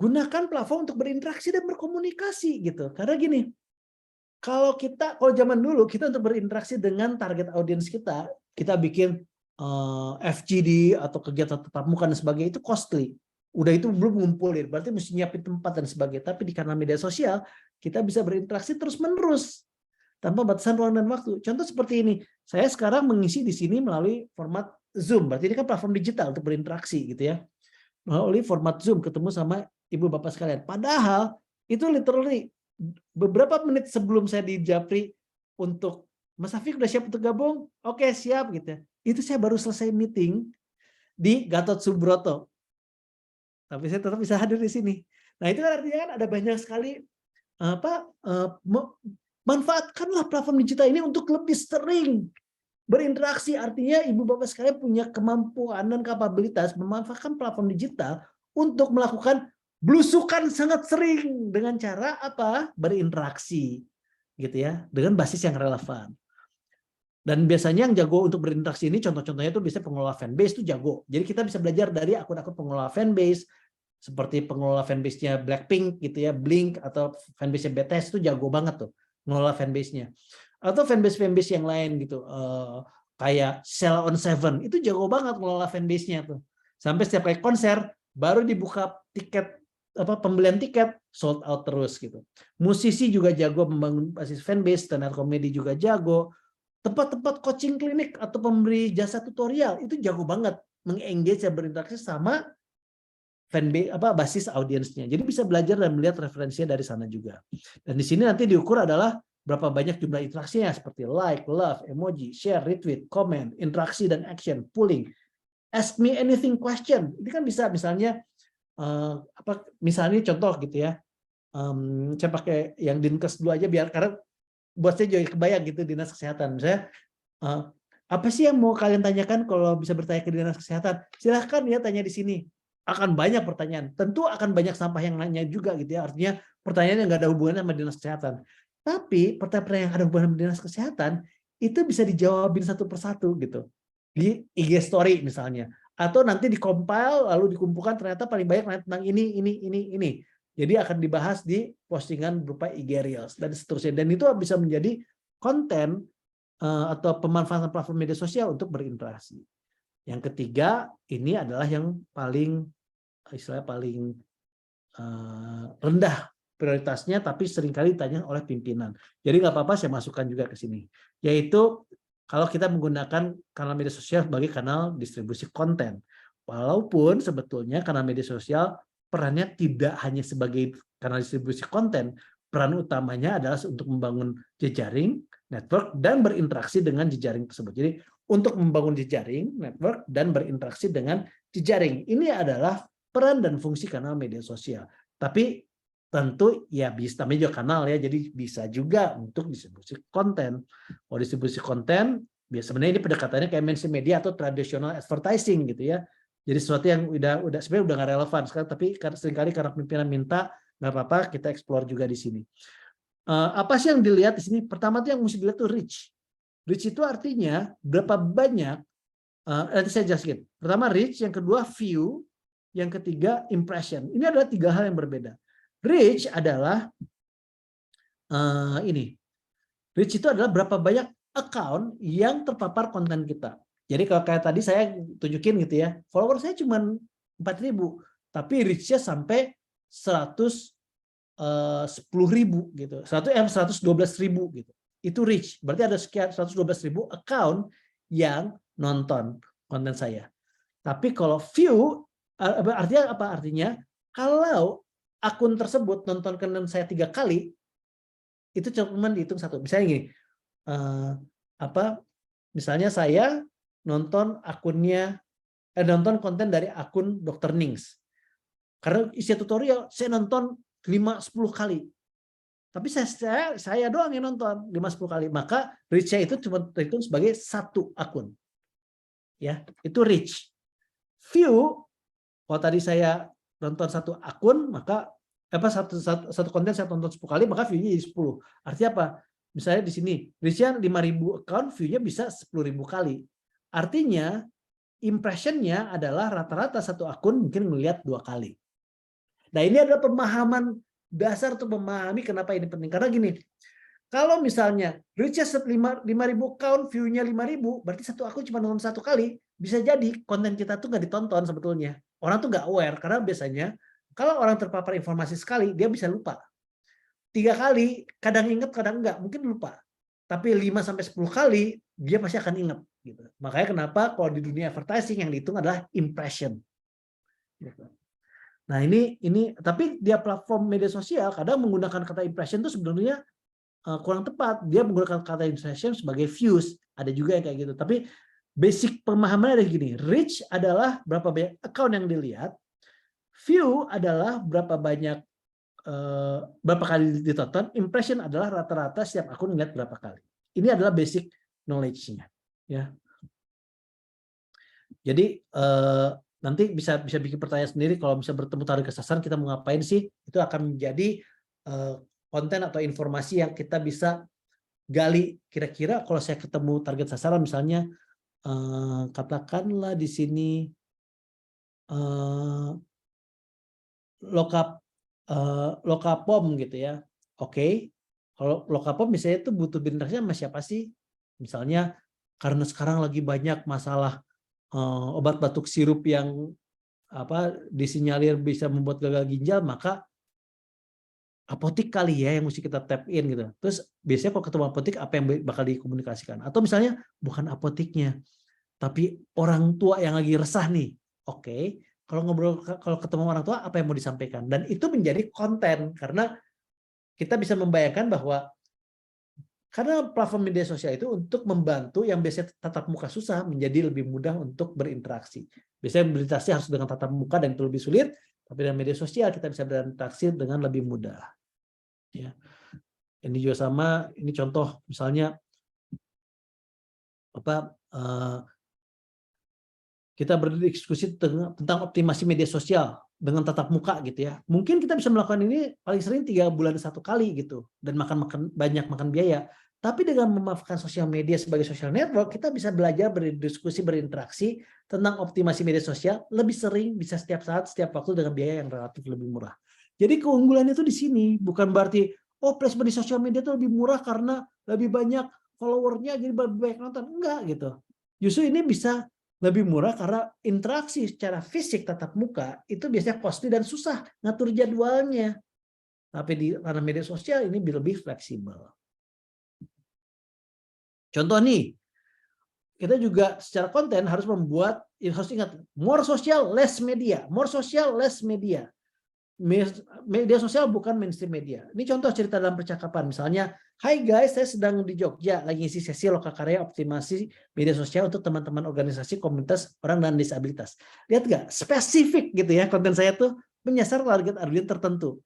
gunakan platform untuk berinteraksi dan berkomunikasi gitu. Karena gini, kalau zaman dulu kita untuk berinteraksi dengan target audiens kita bikin FGD atau kegiatan tatap muka dan sebagainya, itu costly. Udah itu belum ngumpulin, berarti mesti nyiapin tempat dan sebagainya. Tapi di kanal media sosial kita bisa berinteraksi terus-menerus tanpa batasan ruang dan waktu. Contoh seperti ini, saya sekarang mengisi di sini melalui format Zoom, berarti ini kan platform digital untuk berinteraksi gitu ya. Melalui format Zoom ketemu sama ibu bapak sekalian. Padahal itu literally beberapa menit sebelum saya di Japri untuk Mas Afiq udah siap untuk gabung? Oke, siap gitu ya. Itu saya baru selesai meeting di Gatot Subroto. Tapi saya tetap bisa hadir di sini. Nah, itu kan artinya kan ada banyak sekali manfaatkanlah platform digital ini untuk lebih sering berinteraksi. Artinya ibu bapak sekalian punya kemampuan dan kapabilitas memanfaatkan platform digital untuk melakukan belusukan sangat sering dengan cara apa? Berinteraksi gitu ya, dengan basis yang relevan. Dan biasanya yang jago untuk berinteraksi ini contoh-contohnya itu biasanya pengelola fanbase itu jago. Jadi kita bisa belajar dari akun-akun pengelola fanbase seperti pengelola fanbase-nya Blackpink gitu ya, Blink, atau fanbase-nya BTS itu jago banget tuh mengelola fanbase-nya. Atau fanbase yang lain gitu. Kayak Sheila on 7 itu jago banget mengelola fanbase-nya tuh. Sampai setiap kali konser baru dibuka tiket pembelian tiket sold out terus gitu. Musisi juga jago membangun basis fanbase, stand up comedy juga jago. Tempat-tempat coaching klinik atau pemberi jasa tutorial itu jago banget mengengage dan berinteraksi sama fanbase basis audiensnya. Jadi bisa belajar dan melihat referensinya dari sana juga. Dan di sini nanti diukur adalah berapa banyak jumlah interaksinya seperti like, love, emoji, share, retweet, comment, interaksi dan action, pulling. Ask me anything question. Ini kan bisa misalnya misalnya contoh gitu ya. Saya pakai yang Dinkes 2 aja biar karena buat saya juga kebayang gitu dinas kesehatan. Saya apa sih yang mau kalian tanyakan kalau bisa bertanya ke dinas kesehatan? Silahkan ya tanya di sini. Akan banyak pertanyaan. Tentu akan banyak sampah yang nanya juga gitu ya. Artinya pertanyaan yang nggak ada hubungannya sama dinas kesehatan. Tapi pertanyaan yang ada hubungan sama dinas kesehatan itu bisa dijawabin satu persatu gitu. Di IG story misalnya. Atau nanti dikompil lalu dikumpulkan ternyata paling banyak tentang ini. Jadi akan dibahas di postingan berupa IG Reels dan seterusnya. Dan itu bisa menjadi konten atau pemanfaatan platform media sosial untuk berinteraksi. Yang ketiga ini adalah yang paling rendah prioritasnya, tapi seringkali ditanya oleh pimpinan. Jadi nggak apa-apa saya masukkan juga ke sini. Yaitu kalau kita menggunakan kanal media sosial sebagai kanal distribusi konten. Walaupun sebetulnya kanal media sosial perannya tidak hanya sebagai kanal distribusi konten, peran utamanya adalah untuk membangun jejaring, network, dan berinteraksi dengan jejaring tersebut. Jadi untuk membangun jejaring, network, dan berinteraksi dengan jejaring. Ini adalah peran dan fungsi kanal media sosial. Tapi tentu ya bisa, namanya juga kanal ya, jadi bisa juga untuk distribusi konten. Kalau distribusi konten, sebenarnya ini pendekatannya kayak mainstream media atau traditional advertising gitu ya. Jadi sesuatu yang udah sebenarnya udah nggak relevan sekarang, tapi seringkali karena pimpinan minta, nggak apa-apa kita explore juga di sini. Apa sih yang dilihat di sini? Pertama tuh yang mesti dilihat tuh reach. Reach itu artinya berapa banyak. Nanti saya jelaskan. Pertama reach, yang kedua view, yang ketiga impression. Ini adalah 3 hal yang berbeda. Reach adalah ini. Reach itu adalah berapa banyak account yang terpapar konten kita. Jadi kalau kayak tadi saya tunjukin gitu ya, follower saya cuma 4.000, tapi reach-nya sampai 110.000 gitu. 112.000 gitu. Itu reach. Berarti ada sekian 112.000 account yang nonton konten saya. Tapi kalau view artinya apa? Artinya kalau akun tersebut nonton konten saya 3 kali, itu cuma dihitung 1. Misalnya gini, misalnya saya nonton konten dari akun Dr. Nings. Karena isi tutorial saya nonton 5-10 kali. Tapi saya doang yang nonton 5-10 kali. Maka reach-nya itu cuma terhitung sebagai 1 akun. Ya, itu reach. View, kalau tadi saya nonton 1 akun, maka satu konten saya tonton 10 kali, maka view-nya jadi 10. Artinya apa? Misalnya di sini, reach-nya 5.000 account, view-nya bisa 10.000 kali. Artinya, impression-nya adalah rata-rata 1 akun mungkin melihat 2 kali. Nah, ini adalah pemahaman dasar untuk memahami kenapa ini penting. Karena gini, kalau misalnya reach-nya 5.000 account, view-nya 5.000, berarti 1 akun cuma nonton 1 kali, bisa jadi konten kita tuh nggak ditonton sebetulnya. Orang tuh nggak aware, karena biasanya kalau orang terpapar informasi sekali, dia bisa lupa. 3 kali, kadang ingat, kadang enggak, mungkin lupa. Tapi 5-10 kali, dia pasti akan ingat. Gitu. Makanya kenapa kalau di dunia advertising yang dihitung adalah impression. Gitu. Nah ini tapi dia platform media sosial kadang menggunakan kata impression itu sebenarnya kurang tepat. Dia menggunakan kata impression sebagai views. Ada juga yang kayak gitu. Tapi basic pemahamannya ada gini. Reach adalah berapa banyak account yang dilihat. View adalah berapa kali ditonton. Impression adalah rata-rata setiap akun melihat berapa kali. Ini adalah basic knowledge-nya. Ya. Jadi nanti bisa bikin pertanyaan sendiri kalau bisa bertemu target sasaran kita mau ngapain sih? Itu akan menjadi konten atau informasi yang kita bisa gali. Kira-kira kalau saya ketemu target sasaran misalnya katakanlah di sini Lokapom gitu ya. Oke. Kalau Lokapom misalnya itu butuh berinteraksi sama siapa sih? Misalnya karena sekarang lagi banyak masalah obat batuk sirup yang disinyalir bisa membuat gagal ginjal, maka apotik kali ya yang mesti kita tap in gitu. Terus biasanya kalau ketemu apotik apa yang bakal dikomunikasikan? Atau misalnya bukan apotiknya, tapi orang tua yang lagi resah nih. Oke, kalau ketemu orang tua apa yang mau disampaikan? Dan itu menjadi konten karena kita bisa membayangkan bahwa karena platform media sosial itu untuk membantu yang biasanya tatap muka susah menjadi lebih mudah untuk berinteraksi. Biasanya berinteraksi harus dengan tatap muka dan itu lebih sulit, tapi dengan media sosial kita bisa berinteraksi dengan lebih mudah. Ya, ini juga sama. Ini contoh misalnya kita berdiskusi tentang optimasi media sosial dengan tatap muka gitu ya. Mungkin kita bisa melakukan ini paling sering 3 bulan 1 kali gitu dan banyak makan biaya. Tapi dengan memanfaatkan sosial media sebagai social network, kita bisa belajar berdiskusi, berinteraksi tentang optimasi media sosial lebih sering, bisa setiap saat, setiap waktu dengan biaya yang relatif lebih murah. Jadi keunggulannya itu di sini, bukan berarti placement di sosial media itu lebih murah karena lebih banyak followernya jadi lebih banyak nonton. Enggak gitu. Justru ini bisa lebih murah karena interaksi secara fisik tatap muka itu biasanya costly dan susah ngatur jadwalnya. Tapi di ranah media sosial ini lebih fleksibel. Contoh nih, kita juga secara konten harus harus ingat, more social, less media. More social, less media. Media sosial bukan mainstream media. Ini contoh cerita dalam percakapan. Misalnya, hai guys, saya sedang di Jogja, lagi ngisi sesi lokakarya optimasi media sosial untuk teman-teman organisasi komunitas orang dengan disabilitas. Lihat nggak? Spesifik gitu ya, konten saya tuh menyasar target audiens tertentu.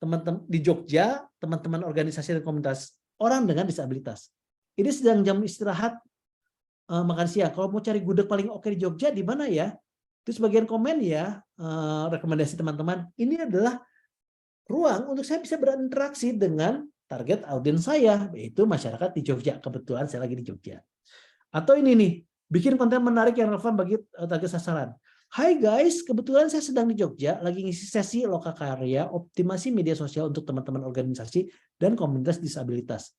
Teman-teman di Jogja, teman-teman organisasi dan komunitas orang dengan disabilitas. Ini sedang jam istirahat makan siang. Kalau mau cari gudeg paling oke di Jogja, di mana ya? Terus bagian komen ya, rekomendasi teman-teman, ini adalah ruang untuk saya bisa berinteraksi dengan target audiens saya, yaitu masyarakat di Jogja. Kebetulan saya lagi di Jogja. Atau ini nih, bikin konten menarik yang relevan bagi target sasaran. Hai guys, kebetulan saya sedang di Jogja, lagi ngisi sesi lokakarya optimasi media sosial untuk teman-teman organisasi dan komunitas disabilitas.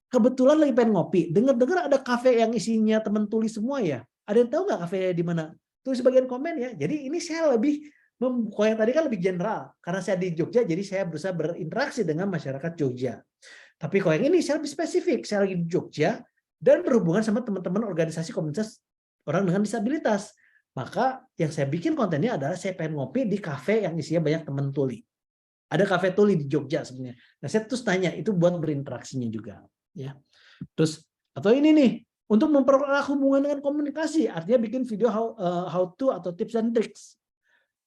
Kebetulan lagi pengen ngopi, dengar-dengar ada kafe yang isinya teman tuli semua ya. Ada yang tahu nggak kafe di mana? Tulis bagian komen ya. Jadi ini saya lebih, kalau yang tadi kan lebih general. Karena saya di Jogja, jadi saya berusaha berinteraksi dengan masyarakat Jogja. Tapi kalau yang ini saya lebih spesifik. Saya lagi di Jogja dan berhubungan sama teman-teman organisasi komunitas orang dengan disabilitas. Maka yang saya bikin kontennya adalah saya pengen ngopi di kafe yang isinya banyak teman tuli. Ada kafe tuli di Jogja sebenarnya. Nah saya terus tanya, itu buat berinteraksinya juga. Ya. Terus, atau ini nih, untuk mempererat hubungan dengan komunikasi, artinya bikin video how to atau tips dan tricks.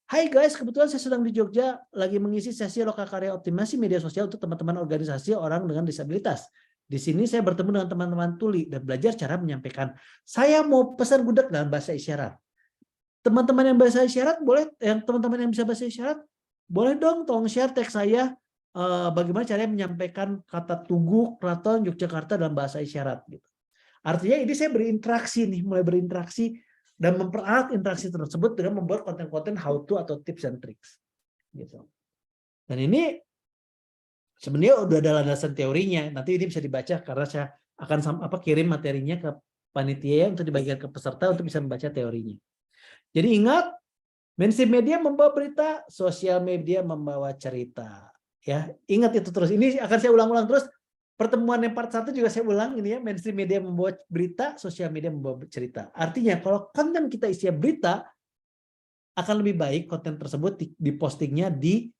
Hai guys, kebetulan saya sedang di Jogja lagi mengisi sesi lokakarya optimasi media sosial untuk teman-teman organisasi orang dengan disabilitas. Di sini saya bertemu dengan teman-teman tuli dan belajar cara menyampaikan, saya mau pesan gudeg dalam bahasa isyarat. Teman-teman yang bahasa isyarat boleh, yang teman-teman yang bisa bahasa isyarat, boleh dong tolong share teks saya bagaimana caranya menyampaikan kata Tugu Keraton Yogyakarta dalam bahasa isyarat gitu. Artinya ini saya berinteraksi nih, mulai berinteraksi dan mempererat interaksi tersebut dengan membuat konten-konten how to atau tips and tricks gitu. Dan ini sebenarnya udah ada landasan teorinya. Nanti ini bisa dibaca karena saya akan kirim materinya ke panitia untuk dibagikan ke peserta untuk bisa membaca teorinya. Jadi ingat, mainstream media membawa berita, sosial media membawa cerita. Ya, ingat itu terus. Ini akan saya ulang-ulang terus. Pertemuan yang part 1 juga saya ulang ini ya, mainstream media membawa berita, sosial media membawa cerita. Artinya kalau konten kita isinya berita, akan lebih baik konten tersebut dipostingnya di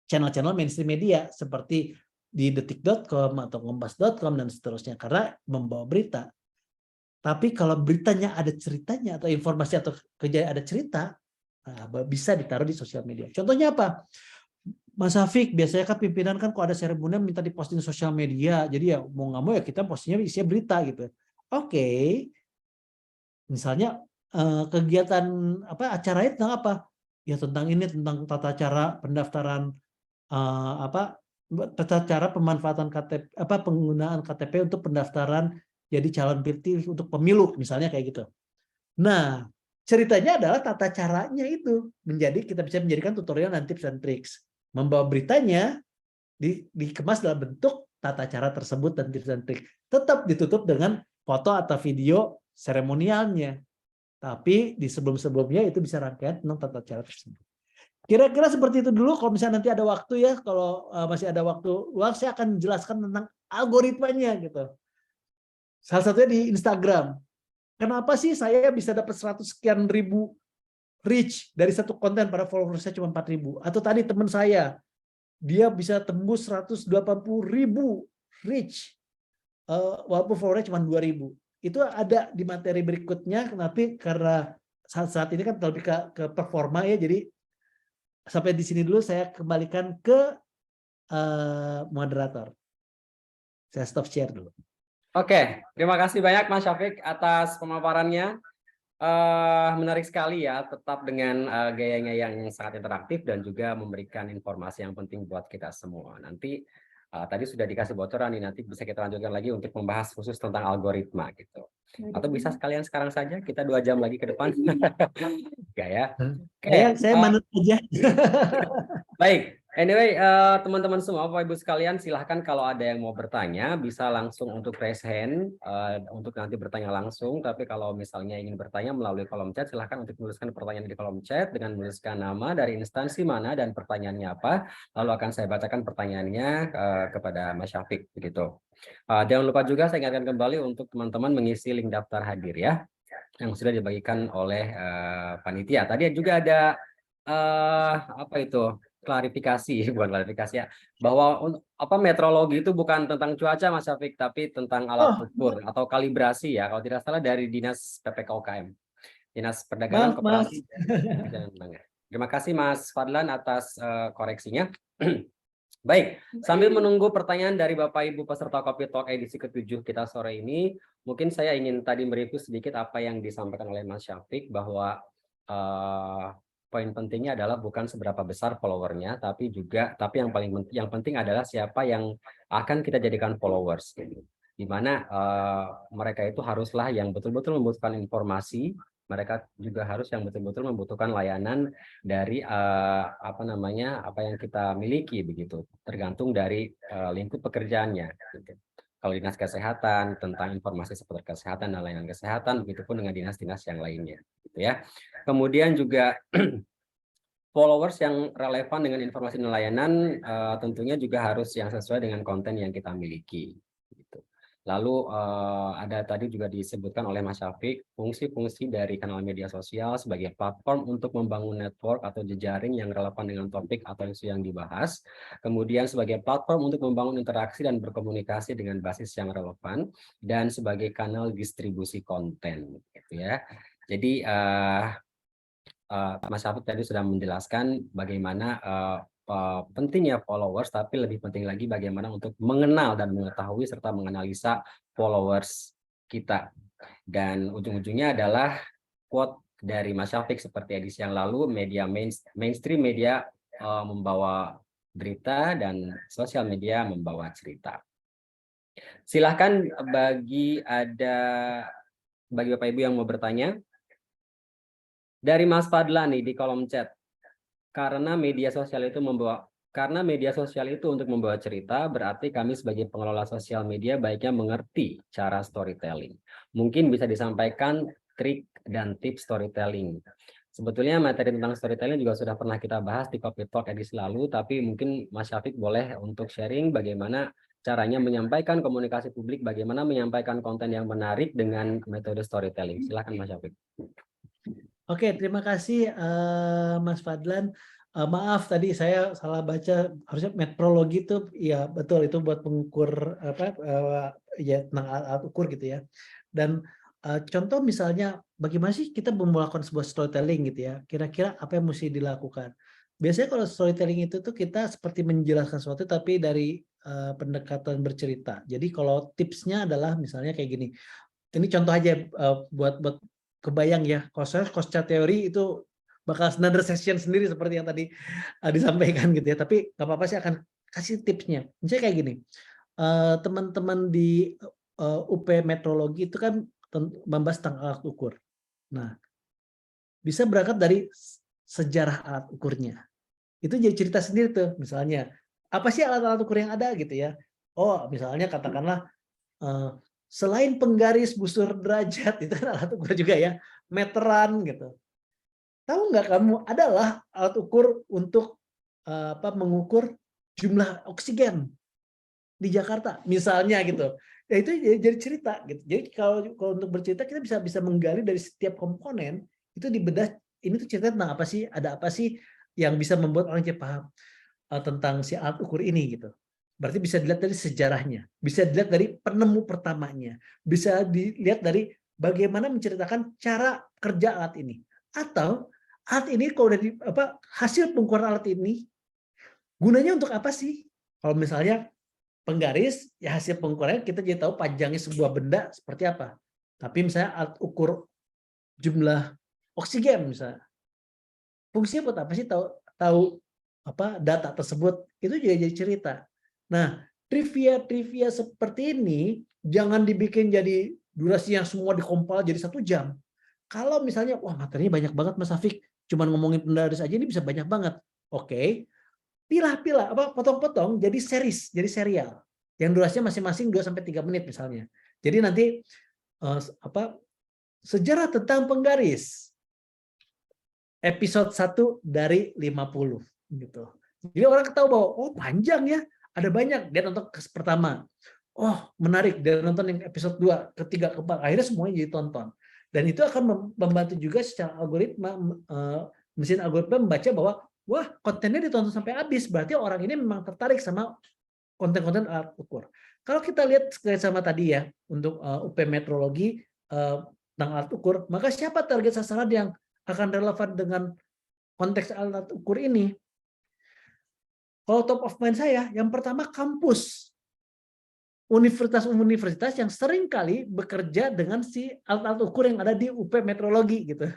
channel-channel mainstream media seperti di detik.com atau kompas.com dan seterusnya karena membawa berita. Tapi kalau beritanya ada ceritanya atau informasi atau kejadian ada cerita, bisa ditaruh di sosial media. Contohnya apa? Mas Hafik, biasanya kan pimpinan kan kalau ada seremonial minta diposting sosial media. Jadi ya mau nggak mau ya kita postingnya isinya berita gitu. Oke. Misalnya kegiatan acaranya tentang apa? Ya tentang ini, tentang tata cara pendaftaran tata cara pemanfaatan KTP penggunaan KTP untuk pendaftaran jadi calon pilih untuk pemilu misalnya kayak gitu. Nah, ceritanya adalah tata caranya itu kita bisa menjadikan tutorial dan tips dan triks. Membawa beritanya dikemas dalam bentuk tata cara tersebut dan tips dan trik. Tetap ditutup dengan foto atau video seremonialnya. Tapi di sebelum-sebelumnya itu bisa rangkaian tentang tata cara tersebut. Kira-kira seperti itu dulu. Kalau misalnya nanti ada waktu ya, kalau masih ada waktu luang, saya akan jelaskan tentang algoritmanya gitu. Salah satunya di Instagram. Kenapa sih saya bisa dapat 100 sekian ribu reach dari satu konten, pada followersnya cuma 4.000? Atau tadi teman saya, dia bisa tembus 180.000 reach, walaupun followernya cuma 2.000. Itu ada di materi berikutnya, tapi karena saat ini kan lebih ke performa ya, jadi sampai di sini dulu, saya kembalikan ke moderator. Saya stop share dulu. Oke, terima kasih banyak Mas Syafiq atas pemaparannya. Menarik sekali ya, tetap dengan gayanya yang sangat interaktif dan juga memberikan informasi yang penting buat kita semua. Nanti tadi sudah dikasih bocoran nih, nanti bisa kita lanjutkan lagi untuk membahas khusus tentang algoritma gitu. Atau bisa sekalian sekarang saja, kita 2 jam lagi ke depan. Enggak ya? Oke, Saya manut aja. baik. Anyway, teman-teman semua, Bapak Ibu sekalian, silahkan kalau ada yang mau bertanya, bisa langsung untuk raise hand, untuk nanti bertanya langsung. Tapi kalau misalnya ingin bertanya melalui kolom chat, silahkan untuk menuliskan pertanyaan di kolom chat dengan menuliskan nama, dari instansi mana, dan pertanyaannya apa. Lalu akan saya bacakan pertanyaannya kepada Mas Syafiq. Begitu. Jangan lupa juga saya ingatkan kembali untuk teman-teman mengisi link daftar hadir ya, yang sudah dibagikan oleh panitia. Tadi juga ada apa itu? Klarifikasi, bukan klarifikasi ya, bahwa meteorologi itu bukan tentang cuaca Mas Syafiq, tapi tentang alat ukur atau kalibrasi ya, kalau tidak salah dari Dinas PPK UKM, Dinas Perdagangan Maaf, Koperasi dan Menengah. Terima kasih Mas Fadlan atas koreksinya. Baik, sambil menunggu pertanyaan dari Bapak Ibu peserta Kopi Talk edisi ke-7 kita sore ini, mungkin saya ingin tadi mereview sedikit apa yang disampaikan oleh Mas Syafiq, bahwa poin pentingnya adalah bukan seberapa besar followernya, tapi yang penting adalah siapa yang akan kita jadikan followers, gitu. Di mana mereka itu haruslah yang betul-betul membutuhkan informasi, mereka juga harus yang betul-betul membutuhkan layanan dari apa yang kita miliki, begitu, tergantung dari lingkup pekerjaannya, gitu. Kalau dinas kesehatan tentang informasi seputar kesehatan dan layanan kesehatan, begitupun dengan dinas-dinas yang lainnya, gitu ya. Kemudian juga followers yang relevan dengan informasi dan layanan tentunya juga harus yang sesuai dengan konten yang kita miliki, gitu. Lalu ada tadi juga disebutkan oleh Mas Syafiq fungsi-fungsi dari kanal media sosial sebagai platform untuk membangun network atau jejaring yang relevan dengan topik atau isu yang dibahas. Kemudian sebagai platform untuk membangun interaksi dan berkomunikasi dengan basis yang relevan, dan sebagai kanal distribusi konten, gitu ya. Jadi Mas Syafiq tadi sudah menjelaskan bagaimana pentingnya followers, tapi lebih penting lagi bagaimana untuk mengenal dan mengetahui serta menganalisa followers kita. Dan ujung-ujungnya adalah quote dari Mas Syafiq seperti edisi yang lalu, media mainstream media membawa berita dan sosial media membawa cerita. Silahkan bagi Bapak Ibu yang mau bertanya. Dari Mas Fadlan nih di kolom chat. Karena media sosial itu untuk membawa cerita, berarti kami sebagai pengelola sosial media baiknya mengerti cara storytelling. Mungkin bisa disampaikan trik dan tips storytelling. Sebetulnya materi tentang storytelling juga sudah pernah kita bahas di Kopi Talk edisi lalu, tapi mungkin Mas Syafiq boleh untuk sharing bagaimana caranya menyampaikan komunikasi publik, bagaimana menyampaikan konten yang menarik dengan metode storytelling. Silakan Mas Syafiq. Oke, terima kasih Mas Fadlan. Maaf tadi saya salah baca, harusnya metrologi itu ya betul, itu buat mengukur ya tentang alat ukur gitu ya. Dan contoh misalnya bagaimana sih kita melakukan sebuah storytelling gitu ya. Kira-kira apa yang mesti dilakukan? Biasanya kalau storytelling itu tuh kita seperti menjelaskan sesuatu tapi dari pendekatan bercerita. Jadi kalau tipsnya adalah misalnya kayak gini. Ini contoh aja buat kebayang ya, kalau saya Kosca teori itu bakal another session sendiri seperti yang tadi disampaikan gitu ya, tapi nggak apa-apa, saya akan kasih tipsnya. Misalnya kayak gini, teman-teman di UP Metrologi itu kan membahas tentang alat ukur. Nah, bisa berangkat dari sejarah alat ukurnya. Itu jadi cerita sendiri tuh, misalnya, apa sih alat-alat ukur yang ada gitu ya. Oh, misalnya katakanlah, selain penggaris busur derajat, itu kan alat ukur juga ya. meteran gitu. Tahu nggak kamu adalah alat ukur untuk mengukur jumlah oksigen di Jakarta misalnya gitu. Ya itu jadi cerita gitu. Jadi kalau untuk bercerita kita bisa menggali dari setiap komponen itu dibedah, ini tuh cerita tentang apa sih? Ada apa sih yang bisa membuat orang jadi paham tentang si alat ukur ini gitu. Berarti bisa dilihat dari sejarahnya, bisa dilihat dari penemu pertamanya, bisa dilihat dari bagaimana menceritakan cara kerja alat ini. Atau alat ini kalau udah hasil pengukuran alat ini gunanya untuk apa sih? Kalau misalnya penggaris, ya hasil pengukurannya kita jadi tahu panjangnya sebuah benda seperti apa. Tapi misalnya alat ukur jumlah oksigen misalnya, fungsinya buat apa sih? Tahu data tersebut itu juga jadi cerita. Nah, trivia seperti ini jangan dibikin jadi durasi yang semua dikompal jadi 1 jam. Kalau misalnya, wah materinya banyak banget Mas Afik, cuman ngomongin penggaris aja ini bisa banyak banget. Oke, pilah-pilah, potong-potong jadi series, jadi serial. Yang durasinya masing-masing 2-3 menit misalnya. Jadi nanti sejarah tentang penggaris episode 1 dari 50 gitu. Jadi orang tahu bahwa oh panjang ya, ada banyak. Dia nonton pertama. Oh, menarik. Dia nonton yang episode 2, ketiga, keempat. Akhirnya semuanya jadi tonton. Dan itu akan membantu juga secara algoritma, mesin algoritma membaca bahwa wah, kontennya ditonton sampai habis. Berarti orang ini memang tertarik sama konten-konten alat ukur. Kalau kita lihat sama tadi ya, untuk UP metrologi tentang alat ukur, maka siapa target sasaran yang akan relevan dengan konteks alat ukur ini? Kalau top of mind saya, yang pertama kampus. Universitas-universitas yang sering kali bekerja dengan si alat-alat ukur yang ada di UP metrologi gitu.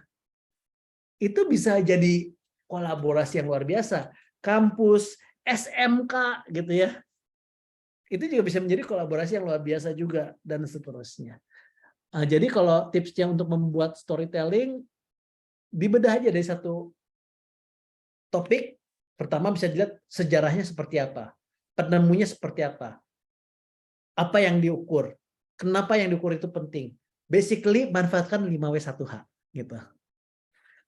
Itu bisa jadi kolaborasi yang luar biasa. Kampus, SMK gitu ya. Itu juga bisa menjadi kolaborasi yang luar biasa juga dan seterusnya. Jadi kalau tipsnya untuk membuat storytelling, dibedah aja dari satu topik. Pertama bisa dilihat sejarahnya seperti apa, penemunya seperti apa yang diukur, kenapa yang diukur itu penting. Basically manfaatkan 5W1H gitu.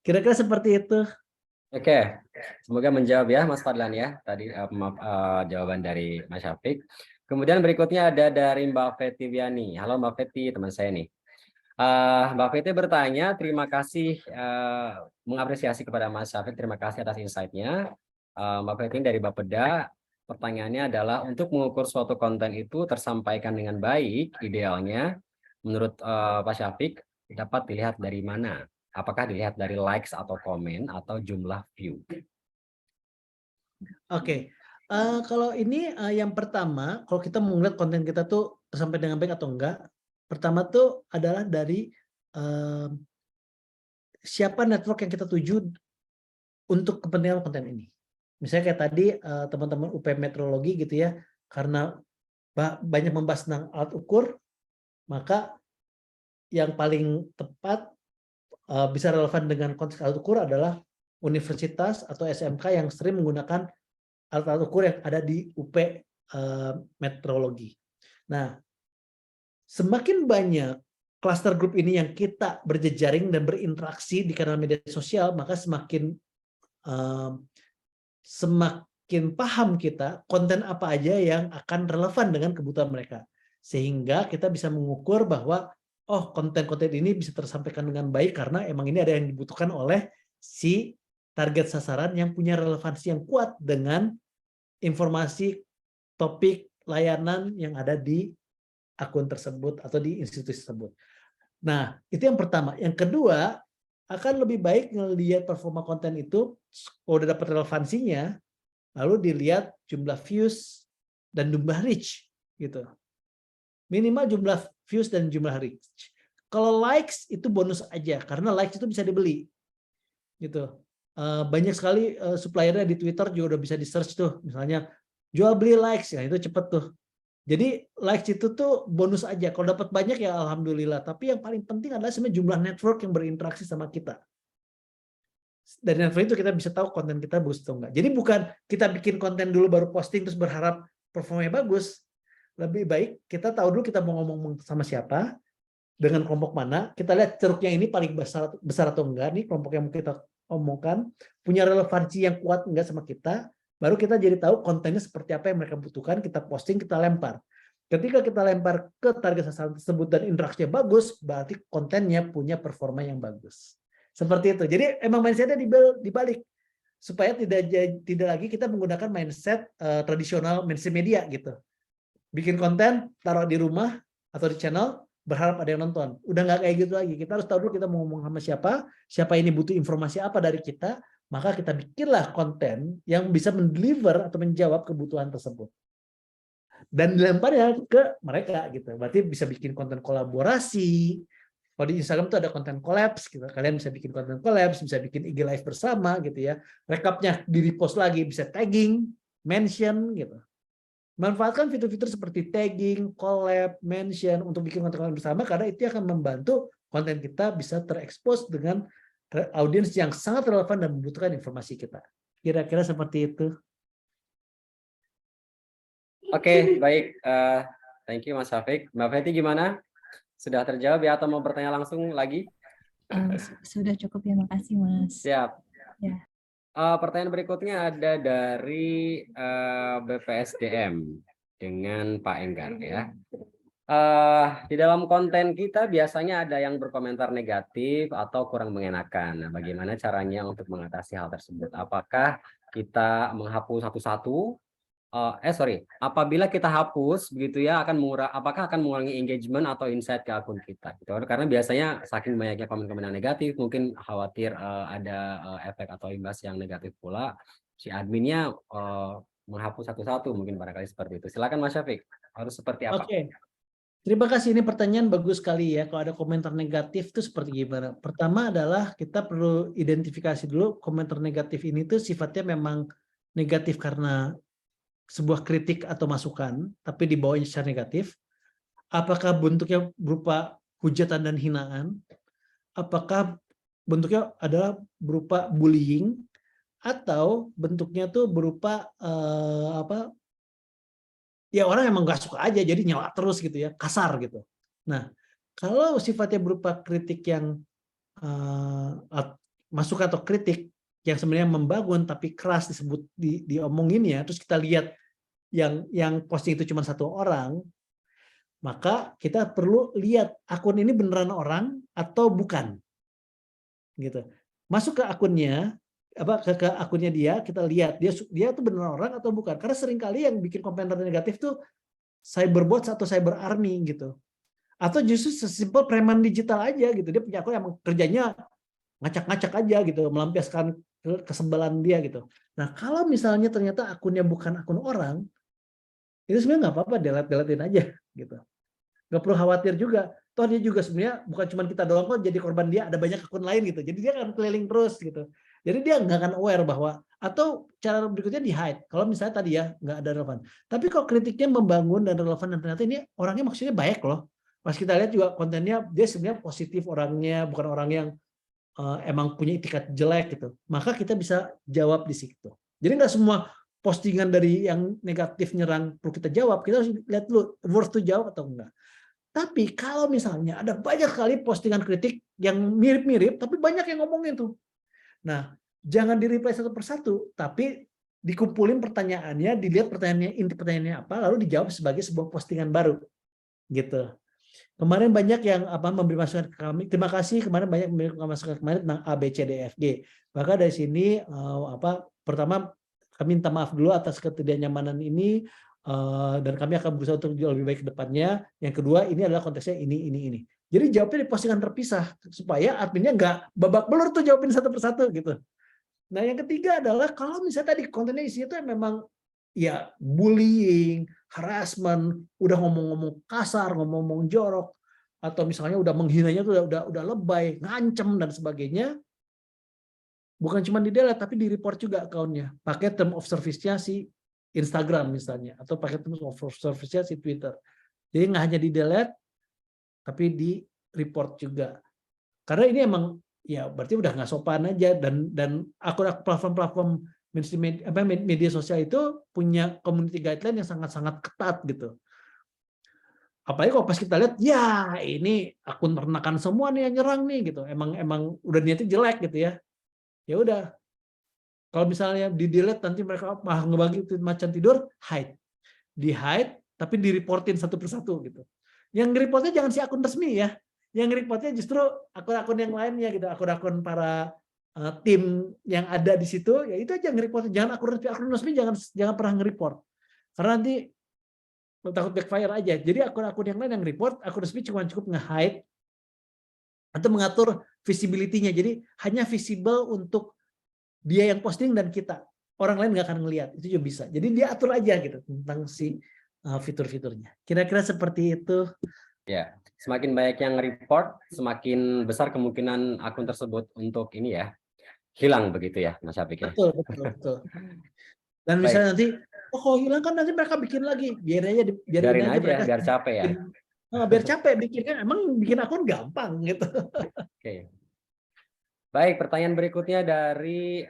Kira-kira seperti itu. Oke, semoga menjawab ya Mas Fadlan ya tadi jawaban dari Mas Syafiq. Kemudian berikutnya ada dari Mbak Feti Wiani. Halo Mbak Feti, teman saya nih. Mbak Feti bertanya, terima kasih mengapresiasi kepada Mas Syafiq, terima kasih atas insight-nya. Mbak Feti dari Bapeda, pertanyaannya adalah untuk mengukur suatu konten itu tersampaikan dengan baik, idealnya menurut Pak Syafiq dapat dilihat dari mana? Apakah dilihat dari likes atau komen atau jumlah view? Oke. Kalau ini yang pertama, kalau kita mau melihat konten kita tuh sampai dengan baik atau enggak, pertama tuh adalah dari siapa network yang kita tuju untuk kepentingan konten ini. Misalnya kayak tadi teman-teman UP metrologi gitu ya, karena banyak membahas tentang alat ukur, maka yang paling tepat bisa relevan dengan konteks alat ukur adalah universitas atau SMK yang sering menggunakan alat-alat ukur yang ada di UP metrologi. Nah, semakin banyak cluster group ini yang kita berjejaring dan berinteraksi di kanal media sosial, maka semakin paham kita konten apa aja yang akan relevan dengan kebutuhan mereka. Sehingga kita bisa mengukur bahwa oh konten-konten ini bisa tersampaikan dengan baik karena emang ini ada yang dibutuhkan oleh si target sasaran yang punya relevansi yang kuat dengan informasi, topik, layanan yang ada di akun tersebut atau di institusi tersebut. Nah, itu yang pertama. Yang kedua, akan lebih baik ngelihat performa konten itu, kalau udah dapat relevansinya, lalu dilihat jumlah views dan jumlah reach gitu. Minimal jumlah views dan jumlah reach. Kalau likes itu bonus aja karena likes itu bisa dibeli. Gitu. Banyak sekali suppliernya di Twitter juga udah bisa di search tuh, misalnya jual beli likes, ya itu cepet tuh. Jadi likes itu tuh bonus aja. Kalau dapat banyak ya alhamdulillah. Tapi yang paling penting adalah sebenarnya jumlah network yang berinteraksi sama kita. Dari network itu kita bisa tahu konten kita bagus atau enggak. Jadi bukan kita bikin konten dulu baru posting terus berharap performanya bagus. Lebih baik kita tahu dulu kita mau ngomong sama siapa, dengan kelompok mana, kita lihat ceruknya ini paling besar atau enggak, nih kelompok yang kita omongkan, punya relevansi yang kuat enggak sama kita, baru kita jadi tahu kontennya seperti apa yang mereka butuhkan, kita posting, kita lempar. Ketika kita lempar ke target sasaran tersebut dan interaksinya bagus, berarti kontennya punya performa yang bagus. Seperti itu. Jadi emang mindsetnya dibalik supaya tidak lagi kita menggunakan mindset tradisional mainstream media gitu. Bikin konten, taruh di rumah atau di channel, berharap ada yang nonton. Udah nggak kayak gitu lagi. Kita harus tahu dulu kita mau ngomong sama siapa ini butuh informasi apa dari kita, maka kita bikinlah konten yang bisa mendeliver atau menjawab kebutuhan tersebut. Dan dilemparnya ke mereka gitu. Berarti bisa bikin konten kolaborasi. Kalau di Instagram tuh ada konten collabs gitu. Kalian bisa bikin konten collabs, bisa bikin IG live bersama gitu ya. Rekapnya di repost lagi, bisa tagging, mention gitu. Manfaatkan fitur-fitur seperti tagging, collab, mention untuk bikin konten bersama karena itu akan membantu konten kita bisa terekspos dengan audiens yang sangat relevan dan membutuhkan informasi kita. Kira-kira seperti itu. Oke, baik. Thank you Mas Syafiq. Mbak Feti gimana? Sudah terjawab ya atau mau bertanya langsung lagi? Sudah cukup ya, makasih Mas. Siap. Ya. Pertanyaan berikutnya ada dari BPSDM dengan Pak Enggar ya. Di dalam konten kita biasanya ada yang berkomentar negatif atau kurang mengenakan. Nah, bagaimana caranya untuk mengatasi hal tersebut? Apakah kita menghapus satu-satu? Apabila kita hapus begitu ya apakah akan mengurangi engagement atau insight ke akun kita gitu. Karena biasanya saking banyaknya komen-komen yang negatif mungkin khawatir ada efek atau imbas yang negatif pula, si adminnya menghapus satu-satu, mungkin barangkali seperti itu. Silakan Mas Syafiq, harus seperti apa? Oke. Terima kasih, ini pertanyaan bagus sekali ya. Kalau ada komentar negatif itu seperti gimana? Pertama adalah kita perlu identifikasi dulu komentar negatif ini tuh sifatnya memang negatif karena sebuah kritik atau masukan, tapi dibawanya secara negatif. Apakah bentuknya berupa hujatan dan hinaan? Apakah bentuknya adalah berupa bullying? Atau bentuknya tuh berupa ya orang emang nggak suka aja, jadi nyela terus gitu ya, kasar gitu. Nah, kalau sifatnya berupa kritik yang masukan atau kritik yang sebenarnya membangun tapi keras disebut diomonginnya, terus kita lihat yang posting itu cuma satu orang, maka kita perlu lihat akun ini beneran orang atau bukan, gitu. Masuk ke akunnya, ke akunnya dia, kita lihat dia tuh beneran orang atau bukan. Karena seringkali yang bikin komentar negatif tuh cyberbots atau cyber army gitu, atau justru sesimpel preman digital aja gitu. Dia punya akun yang kerjanya ngacak-ngacak aja gitu, melampiaskan kesebelan dia gitu. Nah, kalau misalnya ternyata akunnya bukan akun orang, itu sebenarnya nggak apa-apa, delete-deletein aja gitu. Nggak perlu khawatir juga. Toh dia juga sebenarnya bukan cuma kita doang kok jadi korban, dia ada banyak akun lain gitu. Jadi dia akan keliling terus gitu. Jadi dia nggak akan aware bahwa, atau cara berikutnya di hide. Kalau misalnya tadi ya nggak ada relevan. Tapi kalau kritiknya membangun dan relevan dan ternyata ini orangnya maksudnya baik loh. Pas kita lihat juga kontennya dia sebenarnya positif orangnya, bukan orang yang emang punya itikat jelek gitu. Maka kita bisa jawab di situ. Jadi nggak semua postingan dari yang negatif nyerang perlu kita jawab, kita harus lihat dulu worth to jawab atau enggak. Tapi kalau misalnya ada banyak sekali postingan kritik yang mirip-mirip, tapi banyak yang ngomongin tuh. Nah, jangan di-reply satu persatu, tapi dikumpulin pertanyaannya, dilihat pertanyaannya, inti pertanyaannya apa, lalu dijawab sebagai sebuah postingan baru. Gitu. Kemarin banyak yang memberi masukan ke kami. Terima kasih kemarin banyak memberi masukan kemarin tentang A, B, C, D, F, G. Maka dari sini pertama kami minta maaf dulu atas ketidaknyamanan ini, dan kami akan berusaha untuk lebih baik ke depannya. Yang kedua, ini adalah konteksnya ini. Jadi jawabnya di postingan terpisah supaya adminnya nggak babak belur tuh jawabin satu persatu gitu. Nah, yang ketiga adalah kalau misalnya tadi kontennya isinya itu memang ya bullying, harassment, udah ngomong-ngomong kasar, ngomong-ngomong jorok, atau misalnya udah menghinanya tuh udah lebay, ngancem dan sebagainya. Bukan cuma di delete tapi di report juga akunnya. Pakai term of service-nya si Instagram misalnya, atau pakai term of service-nya si Twitter. Jadi nggak hanya di delete tapi di report juga. Karena ini emang ya berarti udah nggak sopan aja, dan akun platform-platform media sosial itu punya community guideline yang sangat-sangat ketat gitu. Apalagi kalau pas kita lihat, ya ini akun ternakan semua nih yang nyerang nih gitu. Emang udah niatnya jelek gitu ya. Ya udah. Kalau misalnya di delete nanti mereka ngebagi macan tidur, hide. Di hide tapi direportin satu persatu gitu. Yang reportnya jangan si akun resmi ya. Yang reportnya justru akun-akun yang lainnya gitu, akun-akun para tim yang ada di situ, ya itu aja yang reportnya. Jangan akun resmi jangan pernah nge-report. Karena nanti takut backfire aja. Jadi akun-akun yang lain yang report, akun resmi cuma cukup nge-hide atau mengatur visibility-nya. Jadi hanya visible untuk dia yang posting dan kita. Orang lain nggak akan ngelihat. Itu juga bisa. Jadi dia atur aja gitu tentang si fitur-fiturnya. Kira-kira seperti itu. Ya, semakin banyak yang report, semakin besar kemungkinan akun tersebut untuk ini ya hilang begitu ya, Mas Syafiq ya. Betul. Dan Baik. misalnya nanti, oh kalau hilang kan nanti mereka bikin lagi. Biarin aja mereka. Biar capek ya. Biar capek bikin kan, emang bikin akun gampang gitu. Oke. Baik, pertanyaan berikutnya dari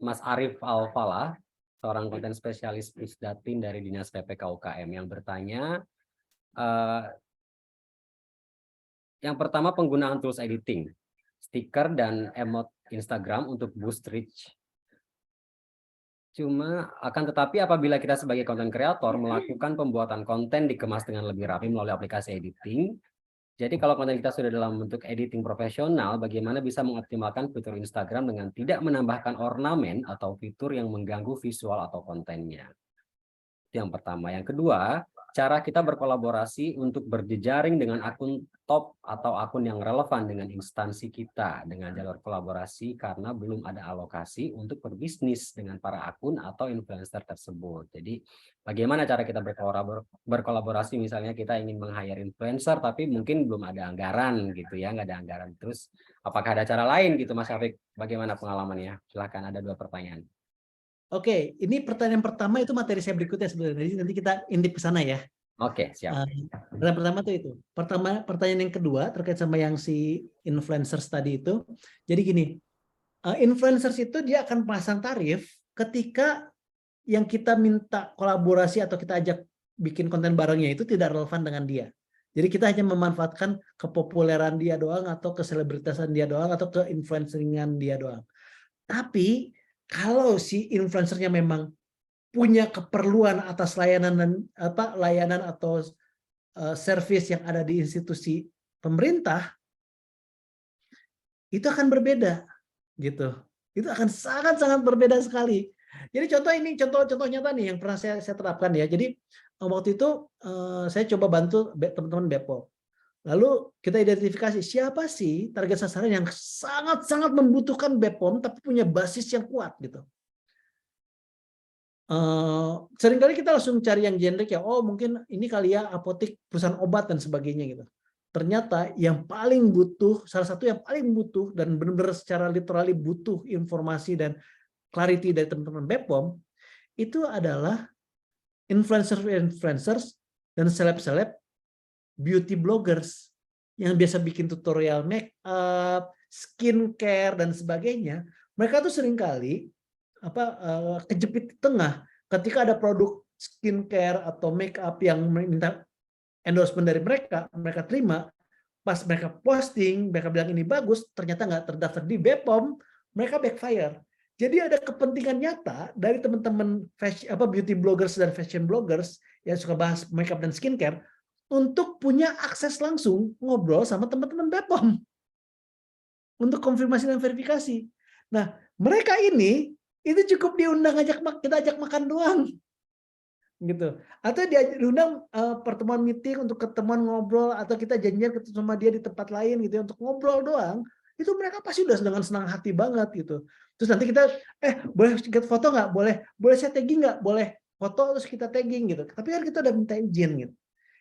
Mas Arif Alfala, seorang konten spesialis Pusdatin dari Dinas PPK UKM yang bertanya, yang pertama penggunaan tools editing, stiker dan emote Instagram untuk boost reach. Akan tetapi apabila kita sebagai konten kreator melakukan pembuatan konten dikemas dengan lebih rapi melalui aplikasi editing, jadi kalau konten kita sudah dalam bentuk editing profesional, bagaimana bisa mengoptimalkan fitur Instagram dengan tidak menambahkan ornamen atau fitur yang mengganggu visual atau kontennya? Itu yang pertama. Yang kedua, cara kita berkolaborasi untuk berjejaring dengan akun top atau akun yang relevan dengan instansi kita dengan jalur kolaborasi karena belum ada alokasi untuk berbisnis dengan para akun atau influencer tersebut. Jadi bagaimana cara kita berkolaborasi, misalnya kita ingin meng-hire influencer tapi mungkin belum ada anggaran gitu ya, nggak ada anggaran. Terus apakah ada cara lain gitu Mas Syafiq? Bagaimana pengalamannya? Silahkan, ada 2 pertanyaan. Oke, ini pertanyaan pertama itu materi saya berikutnya sebenarnya. Jadi nanti kita intip ke sana ya. Oke, siap. Pertanyaan pertama tuh itu. Pertanyaan yang kedua terkait sama yang si influencers tadi itu. Jadi gini, influencers itu dia akan pasang tarif ketika yang kita minta kolaborasi atau kita ajak bikin konten barengnya itu tidak relevan dengan dia. Jadi kita hanya memanfaatkan kepopuleran dia doang atau keselebritasan dia doang atau keinfluencingan dia doang. Tapi kalau si influencernya memang punya keperluan atas layanan atau service yang ada di institusi pemerintah, itu akan berbeda gitu. Itu akan sangat-sangat berbeda sekali. Jadi contoh nyata nih yang pernah saya terapkan ya. Jadi waktu itu saya coba bantu teman-teman Bepom. Lalu kita identifikasi siapa sih target sasaran yang sangat-sangat membutuhkan Bepom tapi punya basis yang kuat gitu. Seringkali kita langsung cari yang generik ya, oh mungkin ini kali ya apotek, perusahaan obat dan sebagainya gitu. Ternyata yang paling butuh, salah satu yang paling butuh dan benar-benar secara literally butuh informasi dan clarity dari teman-teman Bepom itu adalah influencers dan seleb-seleb beauty bloggers yang biasa bikin tutorial make up, skincare dan sebagainya. Mereka tuh seringkali kejepit di tengah ketika ada produk skincare atau make up yang minta endorsement dari mereka terima, pas mereka posting, mereka bilang ini bagus, ternyata nggak terdaftar di Bepom, mereka backfire. Jadi ada kepentingan nyata dari teman-teman beauty bloggers dan fashion bloggers yang suka bahas make up dan skincare untuk punya akses langsung ngobrol sama teman-teman Bepom untuk konfirmasi dan verifikasi. Nah, mereka ini itu cukup diundang kita ajak makan doang. Gitu. Atau diundang pertemuan meeting untuk ketemuan ngobrol atau kita janjian ketemu sama dia di tempat lain gitu ya, untuk ngobrol doang. Itu mereka pasti udah dengan senang hati banget gitu. Terus nanti kita boleh foto nggak? Boleh saya tagging nggak? Boleh foto terus kita tagging gitu. Tapi kan kita udah minta izin gitu.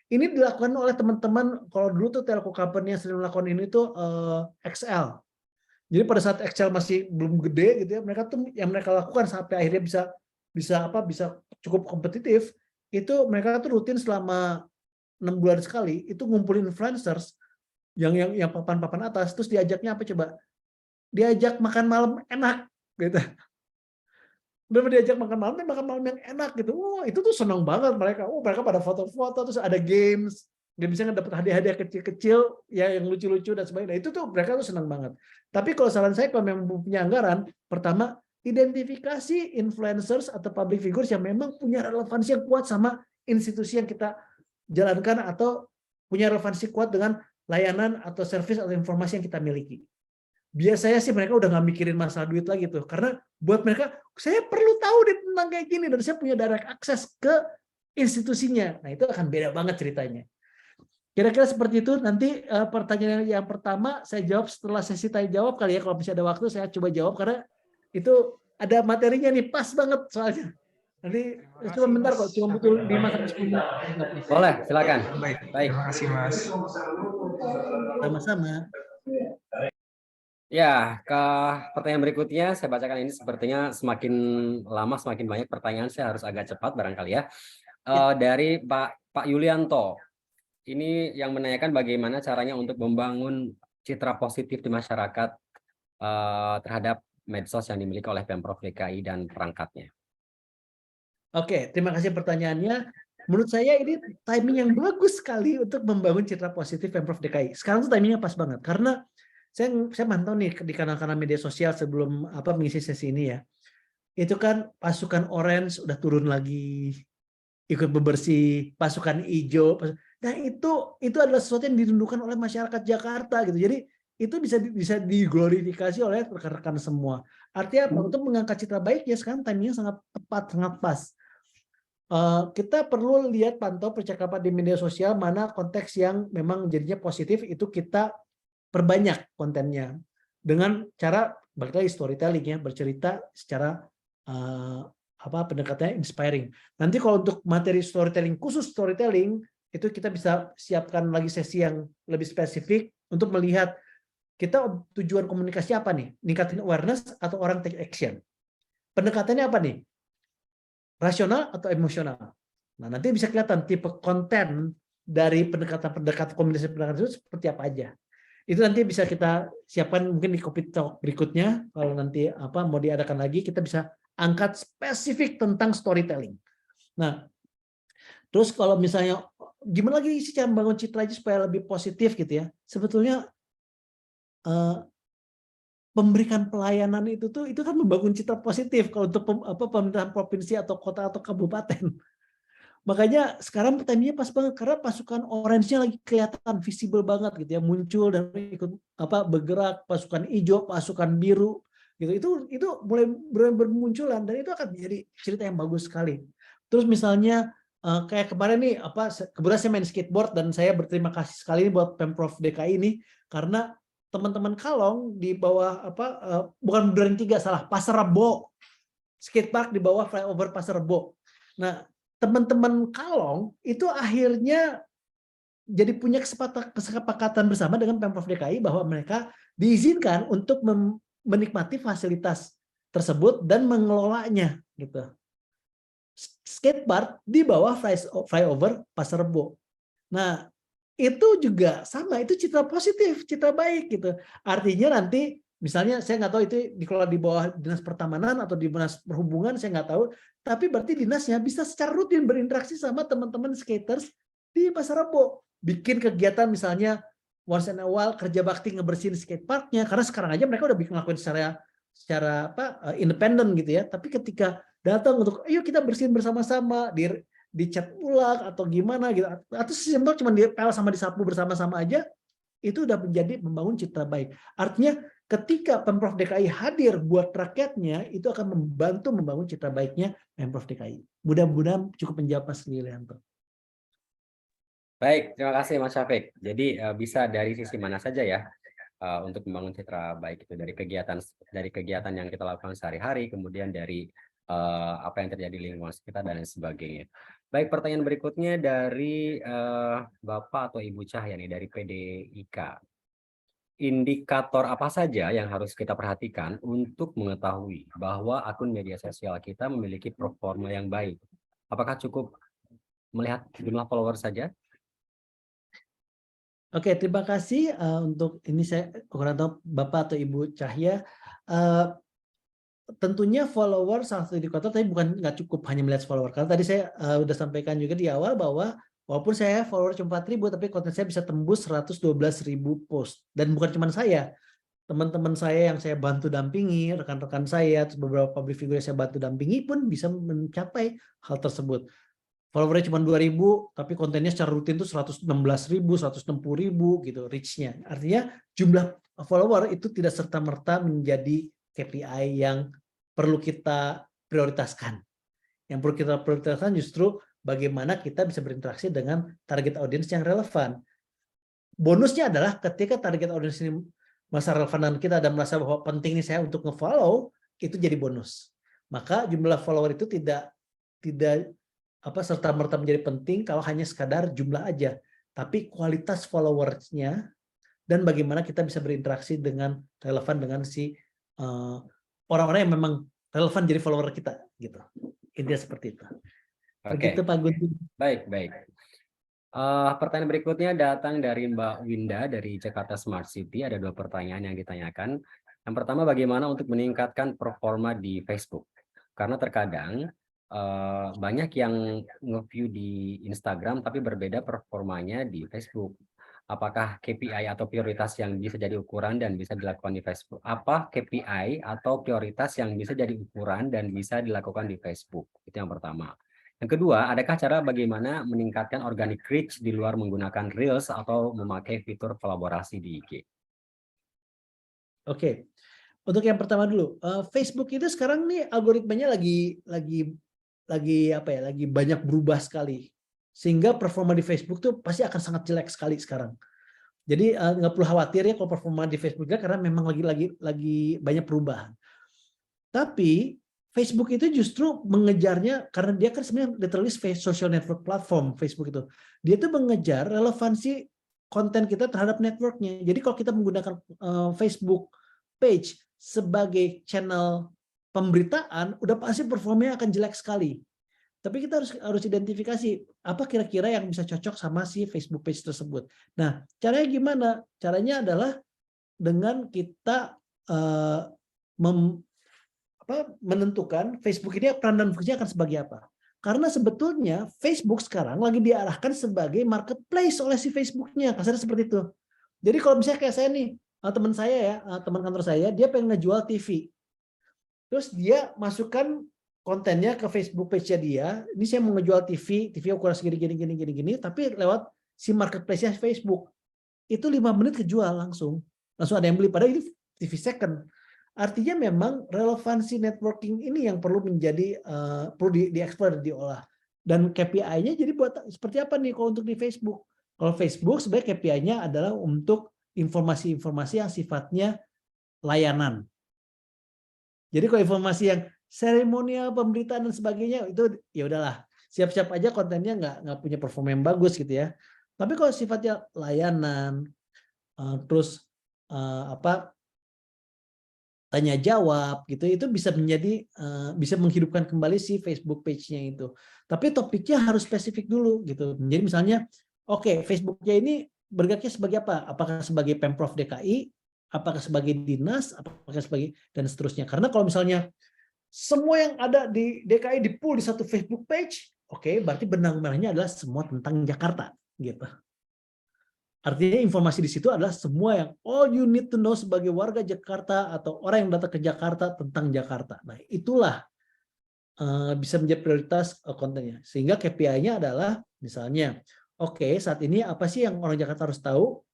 Ini dilakukan oleh teman-teman, kalau dulu tuh telco company yang sering melakukan ini tuh XL. Jadi pada saat Excel masih belum gede gitu ya, mereka lakukan sampai akhirnya bisa cukup kompetitif, itu mereka tuh rutin selama 6 bulan sekali itu ngumpulin influencers yang papan-papan atas, terus diajaknya apa coba? Diajak makan malam enak gitu. Udah diajak makan malam yang enak gitu. Oh, itu tuh senang banget mereka. Oh, mereka pada foto-foto, terus ada games. Gamesnya dapat hadiah-hadiah kecil-kecil ya yang lucu-lucu dan sebagainya. Nah, itu tuh mereka tuh senang banget. Tapi kalau saran saya kalau memang punya anggaran, pertama identifikasi influencers atau public figures yang memang punya relevansi yang kuat sama institusi yang kita jalankan atau punya relevansi kuat dengan layanan atau service atau informasi yang kita miliki. Biasanya sih mereka udah nggak mikirin masalah duit lagi tuh, karena buat mereka saya perlu tahu deh tentang kayak gini dan saya punya direct akses ke institusinya. Nah itu akan beda banget ceritanya. Kira-kira seperti itu. Nanti pertanyaan yang pertama saya jawab setelah sesi tanya jawab kali ya, kalau masih ada waktu saya coba jawab karena itu ada materinya nih, pas banget soalnya. Nanti cuma bentar kok, cuma butuh 5-10 menit. Boleh, silakan. Baik, Baik. terima kasih Mas. Sama-sama. Ya, ke pertanyaan berikutnya saya bacakan. Ini sepertinya semakin lama semakin banyak pertanyaan, saya harus agak cepat barangkali ya. Dari Pak Yulianto. Ini yang menanyakan bagaimana caranya untuk membangun citra positif di masyarakat terhadap medsos yang dimiliki oleh Pemprov DKI dan perangkatnya. Oke, terima kasih pertanyaannya. Menurut saya ini timing yang bagus sekali untuk membangun citra positif Pemprov DKI. Sekarang tuh timingnya pas banget karena saya mantau nih di kanal-kanal media sosial sebelum mengisi sesi ini ya. Itu kan pasukan orange udah turun lagi, ikut bebersih, pasukan hijau. Nah itu adalah sesuatu yang dirindukan oleh masyarakat Jakarta gitu. Jadi itu bisa diglorifikasi oleh rekan-rekan semua. Artinya apa? Untuk mengangkat citra baiknya sekarang timingnya sangat tepat, sangat pas. Kita perlu lihat pantau percakapan di media sosial mana konteks yang memang jadinya positif, itu kita perbanyak kontennya dengan cara balik lagi storytelling ya, bercerita secara pendekatannya inspiring. Nanti kalau untuk materi storytelling, khusus storytelling itu kita bisa siapkan lagi sesi yang lebih spesifik untuk melihat kita tujuan komunikasi apa nih, ningkatin awareness atau orang take action. Pendekatannya apa nih? Rasional atau emosional. Nah, nanti bisa kelihatan tipe konten dari pendekatan komunikasi itu seperti apa aja. Itu nanti bisa kita siapkan mungkin di Copy Talk berikutnya. Kalau nanti mau diadakan lagi, kita bisa angkat spesifik tentang storytelling. Nah, terus kalau misalnya gimana lagi sih cara membangun citra aja supaya lebih positif gitu ya? Sebetulnya memberikan pelayanan itu kan membangun citra positif kalau untuk pemerintahan provinsi atau kota atau kabupaten. Makanya sekarang timingnya pas banget karena pasukan orange-nya lagi kelihatan visible banget gitu ya, muncul dan ikut bergerak, pasukan hijau, pasukan biru gitu. Itu mulai bermunculan dan itu akan menjadi cerita yang bagus sekali. Terus misalnya kayak kemarin nih kebetulan saya main skateboard dan saya berterima kasih sekali buat Pemprov DKI ini karena teman-teman Kalong di bawah bukan Duren 3 salah, Pasar Rebo, skatepark di bawah flyover Pasar Rebo. Nah, teman-teman Kalong itu akhirnya jadi punya kesepakatan bersama dengan Pemprov DKI bahwa mereka diizinkan untuk menikmati fasilitas tersebut dan mengelolanya gitu. Skatepark di bawah flyover Pasar Rebo. Nah, itu juga sama, itu citra positif, citra baik gitu. Artinya nanti misalnya saya nggak tahu itu dikelola di bawah dinas pertamanan atau di dinas perhubungan, saya nggak tahu, tapi berarti dinasnya bisa secara rutin berinteraksi sama teman-teman skaters di Pasar Rebo, bikin kegiatan misalnya once in a while kerja bakti ngebersihin skateparknya, karena sekarang aja mereka udah bikin ngelakuin secara independen gitu ya. Tapi ketika datang untuk ayo kita bersihin bersama-sama, dicat ulang atau gimana gitu, atau simpel cuma dipel sama disapu bersama-sama aja, itu udah menjadi membangun citra baik. Artinya ketika Pemprov DKI hadir buat rakyatnya, itu akan membantu membangun citra baiknya Pemprov DKI. Mudah-mudahan cukup menjawab Mas Lilianto. Baik, terima kasih Mas Syafiq. Jadi bisa dari sisi mana saja ya untuk membangun citra baik itu dari kegiatan yang kita lakukan sehari-hari, kemudian dari apa yang terjadi di lingkungan sekitar dan lain sebagainya. Baik, pertanyaan berikutnya dari Bapak atau Ibu Cahya nih dari PDIK. Indikator apa saja yang harus kita perhatikan untuk mengetahui bahwa akun media sosial kita memiliki performa yang baik? Apakah cukup melihat jumlah follower saja? Oke, terima kasih untuk ini saya kurang tahu Bapak atau Ibu Cahya. tentunya follower salah satu indikator, tapi nggak cukup hanya melihat follower. Karena tadi saya udah sampaikan juga di awal bahwa walaupun saya follower cuma 4.000, tapi konten saya bisa tembus 112.000 post. Dan bukan cuma saya, teman-teman saya yang saya bantu dampingi, rekan-rekan saya, terus beberapa public figure yang saya bantu dampingi pun bisa mencapai hal tersebut. Followernya cuma 2.000, tapi kontennya secara rutin tuh 116.000, 160.000 gitu reach-nya. Artinya jumlah follower itu tidak serta-merta menjadi KPI yang perlu kita prioritaskan. Yang perlu kita prioritaskan justru bagaimana kita bisa berinteraksi dengan target audience yang relevan. Bonusnya adalah ketika target audience ini masa relevan kita dan merasa bahwa penting nih saya untuk nge-follow, itu jadi bonus. Maka jumlah follower itu tidak serta-merta menjadi penting kalau hanya sekadar jumlah aja, tapi kualitas followersnya dan bagaimana kita bisa berinteraksi dengan relevan dengan si orang-orang yang memang relevan jadi follower kita gitu. Intinya seperti itu. Begitu Pak Guntur. Baik. Pertanyaan berikutnya datang dari Mbak Winda dari Jakarta Smart City. Ada 2 pertanyaan yang ditanyakan. Yang pertama, bagaimana untuk meningkatkan performa di Facebook? Karena terkadang banyak yang nge-view di Instagram tapi berbeda performanya di Facebook. Apakah KPI atau prioritas yang bisa jadi ukuran dan bisa dilakukan di Facebook? Apa KPI atau prioritas yang bisa jadi ukuran dan bisa dilakukan di Facebook? Itu yang pertama. Yang kedua, adakah cara bagaimana meningkatkan organic reach di luar menggunakan Reels atau memakai fitur kolaborasi di IG? Oke. Untuk yang pertama dulu, Facebook itu sekarang nih algoritmanya lagi banyak berubah sekali. Sehingga performa di Facebook tuh pasti akan sangat jelek sekali sekarang. Jadi nggak perlu khawatir ya kalau performa di Facebook karena memang lagi banyak perubahan. Tapi Facebook itu justru mengejarnya karena dia kan sebenarnya literally social network platform Facebook itu. Dia tuh mengejar relevansi konten kita terhadap networknya. Jadi kalau kita menggunakan Facebook page sebagai channel pemberitaan, udah pasti performanya akan jelek sekali. Tapi kita harus identifikasi apa kira-kira yang bisa cocok sama si Facebook page tersebut. Nah, caranya gimana? Caranya adalah dengan kita menentukan Facebook ini peran dan fungsinya akan sebagai apa. Karena sebetulnya Facebook sekarang lagi diarahkan sebagai marketplace oleh si Facebooknya, kasarnya seperti itu. Jadi kalau misalnya kayak saya nih, teman saya ya, teman kantor saya, dia pengen ngejual TV. Terus dia masukkan kontennya ke Facebook page-nya dia. Ini saya mau ngejual TV ukuran segini, tapi lewat si marketplace-nya Facebook. Itu 5 menit kejual langsung ada yang beli. Padahal ini TV second. Artinya memang relevansi networking ini yang perlu menjadi perlu dieksplor, diolah. Dan KPI-nya jadi buat seperti apa nih kalau untuk di Facebook? Kalau Facebook sebenarnya KPI-nya adalah untuk informasi-informasi yang sifatnya layanan. Jadi kalau informasi yang seremonial, pemberitaan dan sebagainya itu ya udahlah, siap-siap aja kontennya nggak punya performa yang bagus gitu ya. Tapi kalau sifatnya layanan, terus tanya jawab gitu, itu bisa menjadi bisa menghidupkan kembali si Facebook page-nya itu. Tapi topiknya harus spesifik dulu gitu. Jadi misalnya, oke, Facebook-nya ini bergeraknya sebagai apa? Apakah sebagai Pemprov DKI? Apakah sebagai dinas? Apakah sebagai dan seterusnya? Karena kalau misalnya semua yang ada di DKI di-pool di satu Facebook page, oke, berarti benang merahnya adalah semua tentang Jakarta, gitu. Artinya informasi di situ adalah semua yang all you need to know sebagai warga Jakarta atau orang yang datang ke Jakarta tentang Jakarta. Nah, itulah bisa menjadi prioritas kontennya. Sehingga KPI-nya adalah misalnya, oke, saat ini apa sih yang orang Jakarta harus tahu?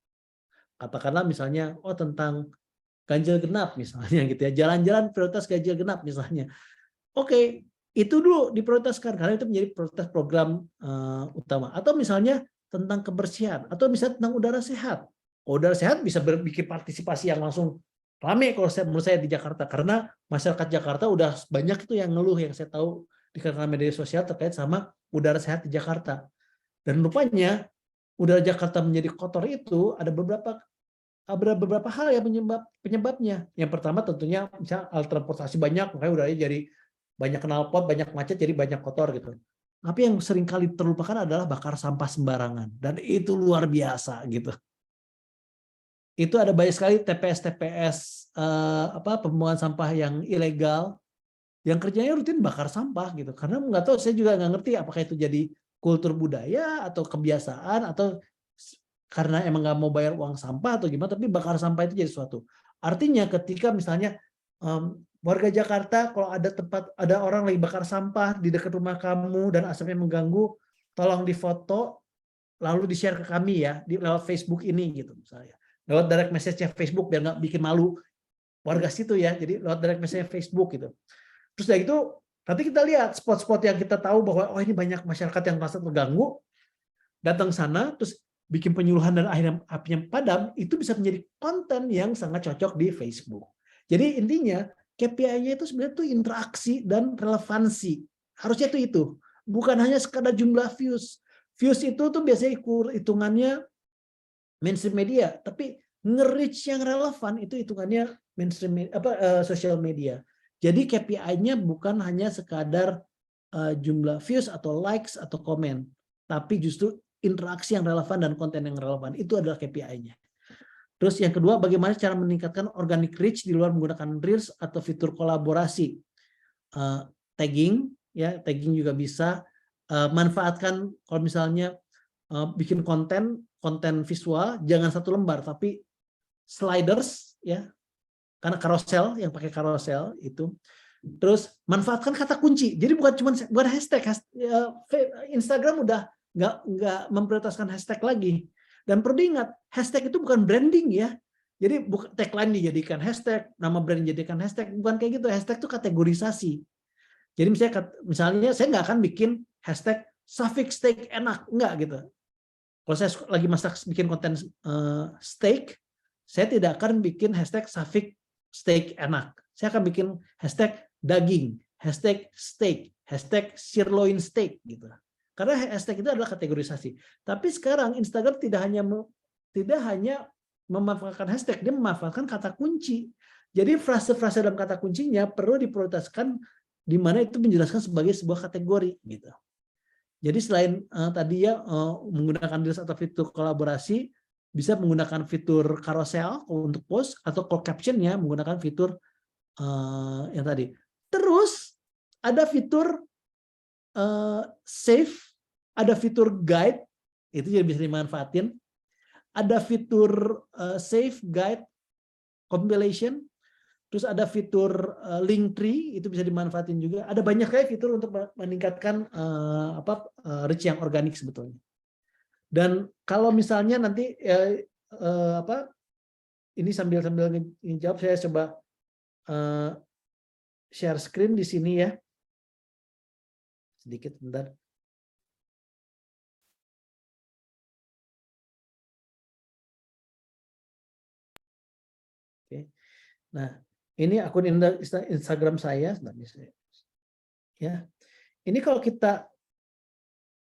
Katakanlah misalnya, tentang ganjil genap misalnya gitu ya, jalan-jalan prioritas ganjil genap misalnya. Oke, itu dulu diprioritaskan karena itu menjadi prioritas program utama. Atau misalnya tentang kebersihan, atau misalnya tentang udara sehat. Udara sehat bisa bikin partisipasi yang langsung rame kalau menurut saya di Jakarta, karena masyarakat Jakarta udah banyak itu yang ngeluh yang saya tahu di kanal media sosial terkait sama udara sehat di Jakarta. Dan rupanya udara Jakarta menjadi kotor itu ada beberapa hal yang penyebabnya. Yang pertama tentunya misalnya alat transportasi banyak, makanya udaranya jadi banyak knalpot, banyak macet, jadi banyak kotor gitu. Tapi yang sering kali terlupakan adalah bakar sampah sembarangan, dan itu luar biasa gitu. Itu ada banyak sekali TPS pembuangan sampah yang ilegal yang kerjanya rutin bakar sampah gitu. Karena nggak tahu, saya juga nggak ngerti apakah itu jadi kultur budaya atau kebiasaan atau karena emang nggak mau bayar uang sampah atau gimana, tapi bakar sampah itu jadi sesuatu. Artinya ketika misalnya warga Jakarta kalau ada orang lagi bakar sampah di dekat rumah kamu dan asapnya mengganggu, tolong difoto lalu di-share ke kami ya lewat Facebook ini gitu misalnya. Lewat direct message-nya Facebook biar nggak bikin malu warga situ ya. Jadi lewat direct message Facebook gitu. Terus dari itu nanti kita lihat spot-spot yang kita tahu bahwa ini banyak masyarakat yang merasa terganggu, datang sana terus bikin penyuluhan dan akhirnya apinya padam, itu bisa menjadi konten yang sangat cocok di Facebook. Jadi intinya KPI-nya itu sebenarnya itu interaksi dan relevansi. Harusnya itu. Bukan hanya sekadar jumlah views. Views itu tuh biasanya hitungannya mainstream media, tapi nge-reach yang relevan itu hitungannya mainstream social media. Jadi KPI-nya bukan hanya sekadar jumlah views atau likes atau komen, tapi justru interaksi yang relevan dan konten yang relevan itu adalah KPI-nya. Terus yang kedua, bagaimana cara meningkatkan organic reach di luar menggunakan Reels atau fitur kolaborasi. Tagging, ya tagging juga bisa. Manfaatkan kalau misalnya bikin konten visual, jangan satu lembar, tapi sliders, ya, karena carousel, yang pakai carousel itu. Terus manfaatkan kata kunci. Jadi bukan hashtag. Instagram udah nggak memprioritaskan hashtag lagi. Dan perlu diingat, hashtag itu bukan branding ya. Jadi tagline dijadikan hashtag, nama brand dijadikan hashtag, bukan kayak gitu. Hashtag itu kategorisasi. Jadi misalnya saya nggak akan bikin hashtag Safik steak enak, enggak gitu. Kalau saya lagi bikin konten steak, saya tidak akan bikin hashtag Safik steak enak. Saya akan bikin hashtag daging, hashtag steak, hashtag sirloin steak gitu. Karena hashtag itu adalah kategorisasi. Tapi sekarang Instagram tidak hanya memanfaatkan hashtag, dia memanfaatkan kata kunci. Jadi frase-frase dalam kata kuncinya perlu diprioritaskan di mana itu menjelaskan sebagai sebuah kategori gitu. Jadi selain tadi ya menggunakan Reels atau fitur kolaborasi, bisa menggunakan fitur carousel untuk post atau call caption-nya menggunakan fitur yang tadi. Terus ada fitur save, ada fitur guide, itu juga bisa dimanfaatin. Ada fitur save, guide, compilation. Terus ada fitur link tree, itu bisa dimanfaatin juga. Ada banyak kayak fitur untuk meningkatkan reach yang organik sebetulnya. Dan kalau misalnya nanti ini sambil jawab, saya coba share screen di sini ya. Sedikit bentar. Oke. Nah, ini akun Instagram saya. Ya. Ini kalau kita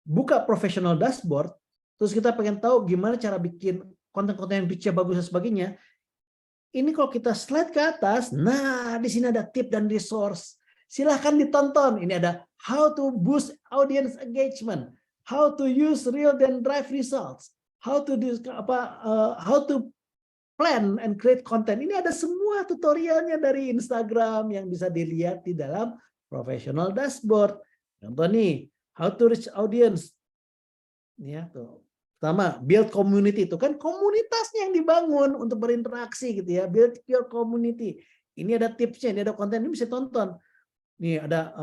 buka professional dashboard, terus kita pengen tahu gimana cara bikin konten-konten yang pitch-nya bagus dan sebagainya. Ini kalau kita slide ke atas, nah di sini ada tip dan resource. Silahkan ditonton. Ini ada how to boost audience engagement, how to use real dan drive results, how to plan and create content. Ini ada semua tutorialnya dari Instagram yang bisa dilihat di dalam professional dashboard. Contoh nih, how to reach audience. Ya, tuh. Pertama, build community, itu kan komunitasnya yang dibangun untuk berinteraksi gitu ya. Build your community. Ini ada tipsnya, ini ada konten, ini bisa tonton. Nih ada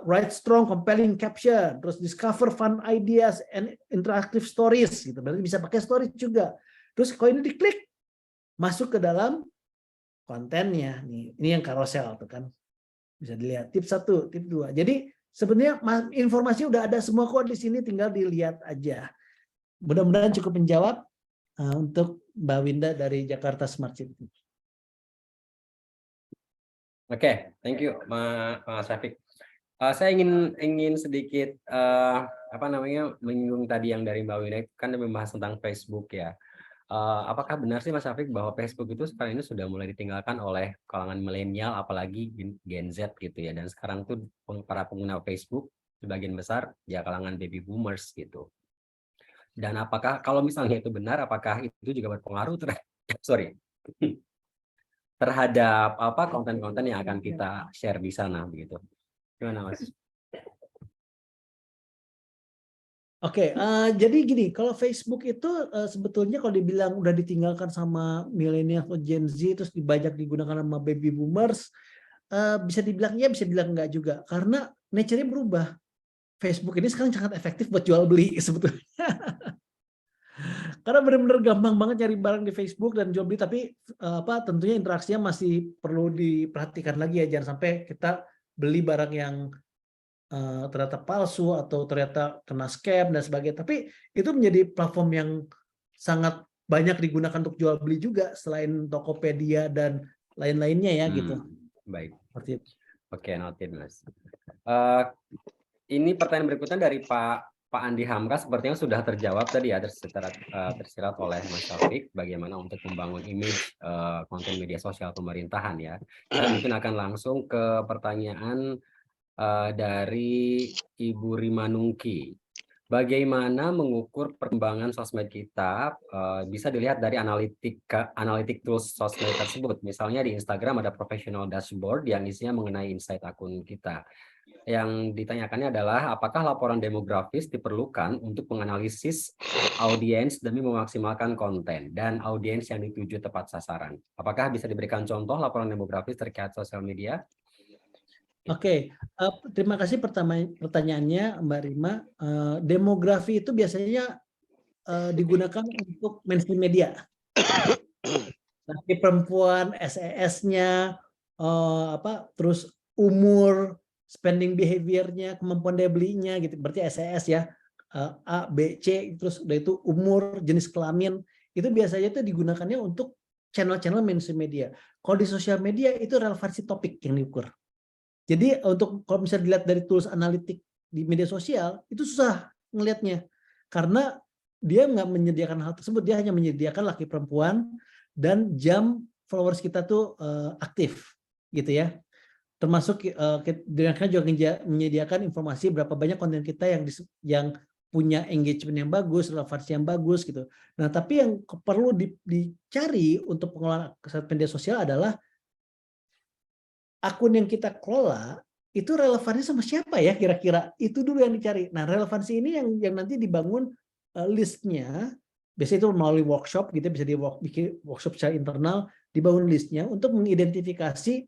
write strong compelling caption, terus discover fun ideas and interactive stories gitu. Berarti bisa pakai stories juga. Terus kalau ini diklik masuk ke dalam kontennya. Nih, ini yang carousel tuh kan. Bisa dilihat tip 1, tip 2. Jadi sebenarnya informasi udah ada semua kok di sini, tinggal dilihat aja. Mudah-mudahan cukup menjawab untuk Mbak Winda dari Jakarta Smart City. Oke, thank you Mas Syafiq. Saya ingin sedikit menyinggung tadi yang dari Mbak Winda, kan membahas tentang Facebook ya. Apakah benar sih Mas Syafiq bahwa Facebook itu sekarang ini sudah mulai ditinggalkan oleh kalangan milenial, apalagi Gen Z gitu ya, dan sekarang tuh para pengguna Facebook sebagian besar ya kalangan baby boomers gitu. Dan apakah kalau misalnya itu benar, apakah itu juga berpengaruh terhadap konten-konten yang akan kita share di sana begitu. Gimana Mas? Oke, jadi gini, kalau Facebook itu sebetulnya kalau dibilang udah ditinggalkan sama milenial atau Gen Z terus banyak digunakan sama baby boomers, bisa dibilang ya, bisa dibilang enggak juga, karena nature-nya berubah. Facebook ini sekarang sangat efektif buat jual beli sebetulnya. Karena benar-benar gampang banget nyari barang di Facebook dan jual beli, tapi tentunya interaksinya masih perlu diperhatikan lagi ya, jangan sampai kita beli barang yang ternyata palsu atau ternyata kena scam dan sebagainya. Tapi itu menjadi platform yang sangat banyak digunakan untuk jual beli juga selain Tokopedia dan lain-lainnya ya gitu. Baik. Seperti itu. Oke, noted Mas. Ini pertanyaan berikutnya dari Pak Andi Hamka, sepertinya sudah terjawab tadi ya, tersirat oleh Mas Taufik bagaimana untuk membangun image konten media sosial pemerintahan ya. Saya mungkin akan langsung ke pertanyaan dari Ibu Rimanungki. Bagaimana mengukur perkembangan sosmed kita bisa dilihat dari analitik tools sosmed tersebut. Misalnya di Instagram ada professional dashboard yang isinya mengenai insight akun kita. Yang ditanyakannya adalah apakah laporan demografis diperlukan untuk menganalisis audiens demi memaksimalkan konten dan audiens yang dituju tepat sasaran. Apakah bisa diberikan contoh laporan demografis terkait sosial media? Oke, terima kasih pertanyaannya Mbak Rima. Demografi itu biasanya digunakan untuk mainstream media. Tapi perempuan, SES-nya, terus umur, spending behavior-nya, kemampuan daya belinya gitu. Berarti SES ya, A, B, C, terus udah itu umur, jenis kelamin, itu biasanya itu digunakannya untuk channel-channel mainstream media. Kalau di sosial media itu relevansi topik yang diukur. Jadi untuk kalau misalnya dilihat dari tools analitik di media sosial itu susah ngelihatnya karena dia nggak menyediakan hal tersebut, dia hanya menyediakan laki perempuan dan jam followers kita tuh aktif gitu ya. Termasuk dia juga menyediakan informasi berapa banyak konten kita yang punya engagement yang bagus, relevansi yang bagus gitu. Nah, tapi yang perlu dicari untuk pengelolaan media sosial adalah akun yang kita kelola itu relevansi sama siapa ya kira-kira, itu dulu yang dicari. Nah, relevansi ini yang nanti dibangun listnya, biasanya itu melalui workshop gitu, bisa bikin workshop secara internal, dibangun listnya untuk mengidentifikasi,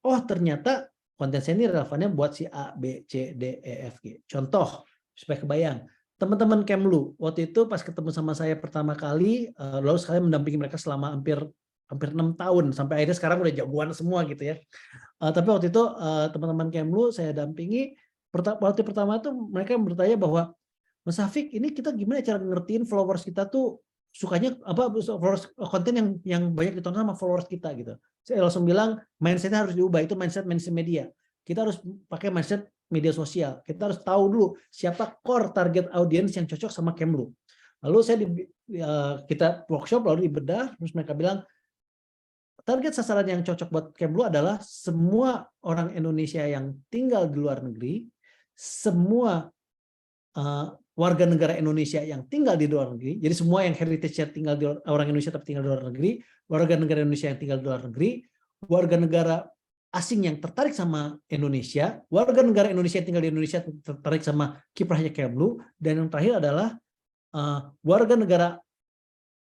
oh ternyata konten saya ini relevannya buat si A, B, C, D, E, F, G. Contoh supaya kebayang, teman-teman Kemlu waktu itu pas ketemu sama saya pertama kali, lalu saya mendampingi mereka selama hampir 6 tahun sampai akhirnya sekarang udah jagoan semua gitu ya. Tapi waktu itu teman-teman Kemlu saya dampingi, waktu pertama tuh mereka bertanya bahwa Mas Hafik, ini kita gimana cara ngertiin followers kita tuh sukanya followers konten yang banyak ditonton sama followers kita gitu. Saya langsung bilang mindsetnya harus diubah, itu mindset media. Kita harus pakai mindset media sosial. Kita harus tahu dulu siapa core target audience yang cocok sama Kemlu. Lalu kita workshop lalu dibedah, terus mereka bilang target sasaran yang cocok buat Kemlu adalah semua orang Indonesia yang tinggal di luar negeri, semua warga negara Indonesia yang tinggal di luar negeri, jadi semua yang heritage tinggal di orang Indonesia tapi tinggal di luar negeri, warga negara Indonesia yang tinggal di luar negeri, warga negara asing yang tertarik sama Indonesia, warga negara Indonesia yang tinggal di Indonesia tertarik sama kiprahnya Kemlu, dan yang terakhir adalah warga negara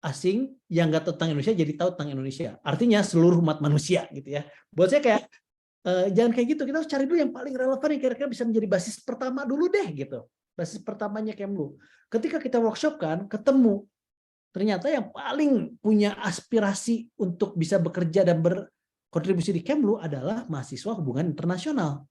asing yang nggak tahu tentang Indonesia jadi tahu tentang Indonesia. Artinya seluruh umat manusia gitu ya. Buat saya kayak jangan kayak gitu. Kita harus cari dulu yang paling relevan yang kira-kira bisa menjadi basis pertama dulu deh gitu. Basis pertamanya Kemlu. Ketika kita workshop kan ketemu ternyata yang paling punya aspirasi untuk bisa bekerja dan berkontribusi di Kemlu adalah mahasiswa hubungan internasional.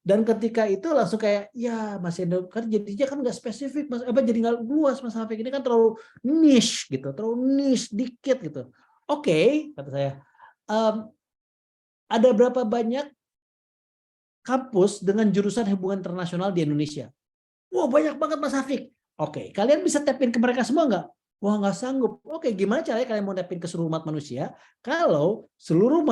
Dan ketika itu langsung kayak ya Mas Endo kan jadinya kan nggak spesifik Mas, jadi nggak luas Mas Hafik, ini kan terlalu niche gitu, terlalu niche dikit gitu. Oke, kata saya, ada berapa banyak kampus dengan jurusan hubungan internasional di Indonesia? Wah banyak banget Mas Hafik. Oke, kalian bisa tapin ke mereka semua nggak? Wah nggak sanggup. Oke, gimana caranya kalian mau tapin ke seluruh umat manusia kalau seluruh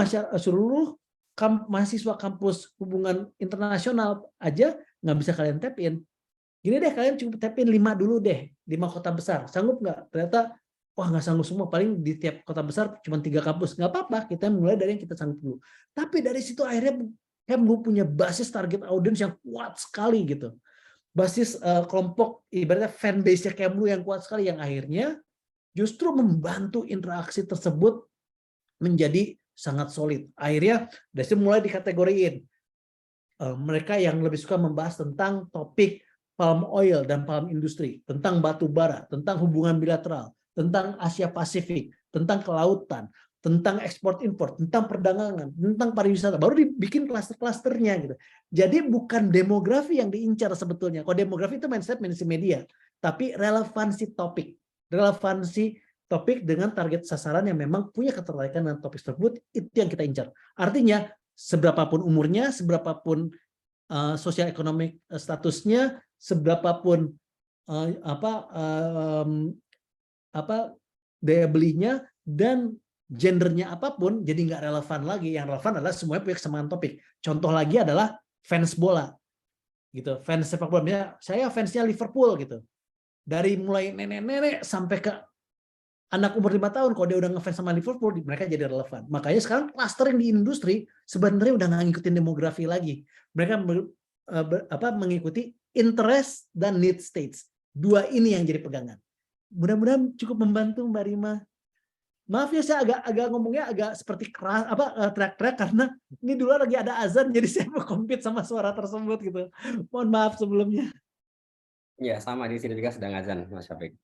mahasiswa kampus hubungan internasional aja nggak bisa kalian tapin. Gini deh, kalian cukup tapin 5 dulu deh, 5 kota besar. Sanggup nggak? Ternyata wah nggak sanggup semua, paling di tiap kota besar cuma 3 kampus, nggak apa-apa, kita mulai dari yang kita sanggup dulu. Tapi dari situ akhirnya Kemlu punya basis target audience yang kuat sekali gitu, basis kelompok ibaratnya fanbase-nya Kemlu yang kuat sekali, yang akhirnya justru membantu interaksi tersebut menjadi sangat solid. Akhirnya dari situ mulai dikategoriin mereka yang lebih suka membahas tentang topik palm oil dan palm industry, tentang batu bara, tentang hubungan bilateral, tentang Asia Pasifik, tentang kelautan, tentang ekspor impor, tentang perdagangan, tentang pariwisata. Baru dibikin klaster-klasternya gitu. Jadi bukan demografi yang diincar sebetulnya. Kalau demografi itu mindset media, tapi relevansi topik dengan target sasaran yang memang punya ketertarikan dengan topik tersebut, itu yang kita incar. Artinya seberapapun umurnya, seberapapun sosial ekonomi statusnya, seberapapun daya belinya, dan gendernya apapun, jadi nggak relevan lagi. Yang relevan adalah semuanya punya kesamaan topik. Contoh lagi adalah fans bola, gitu. Fans sepak bola, misalnya saya fansnya Liverpool gitu. Dari mulai nenek-nenek sampai ke anak umur 5 tahun, kalau dia udah ngefans sama Liverpool, mereka jadi relevan. Makanya sekarang clustering di industri sebenarnya udah nggak ngikutin demografi lagi. Mereka mengikuti interest dan need states. Dua ini yang jadi pegangan. Mudah-mudahan cukup membantu Mbak Rima. Maaf ya, saya agak ngomongnya agak seperti keras, teriak-teriak karena ini dulu lagi ada azan, jadi saya mau compete sama suara tersebut gitu. Mohon maaf sebelumnya. Ya, sama di sini juga sedang azan, Mas Syafiq.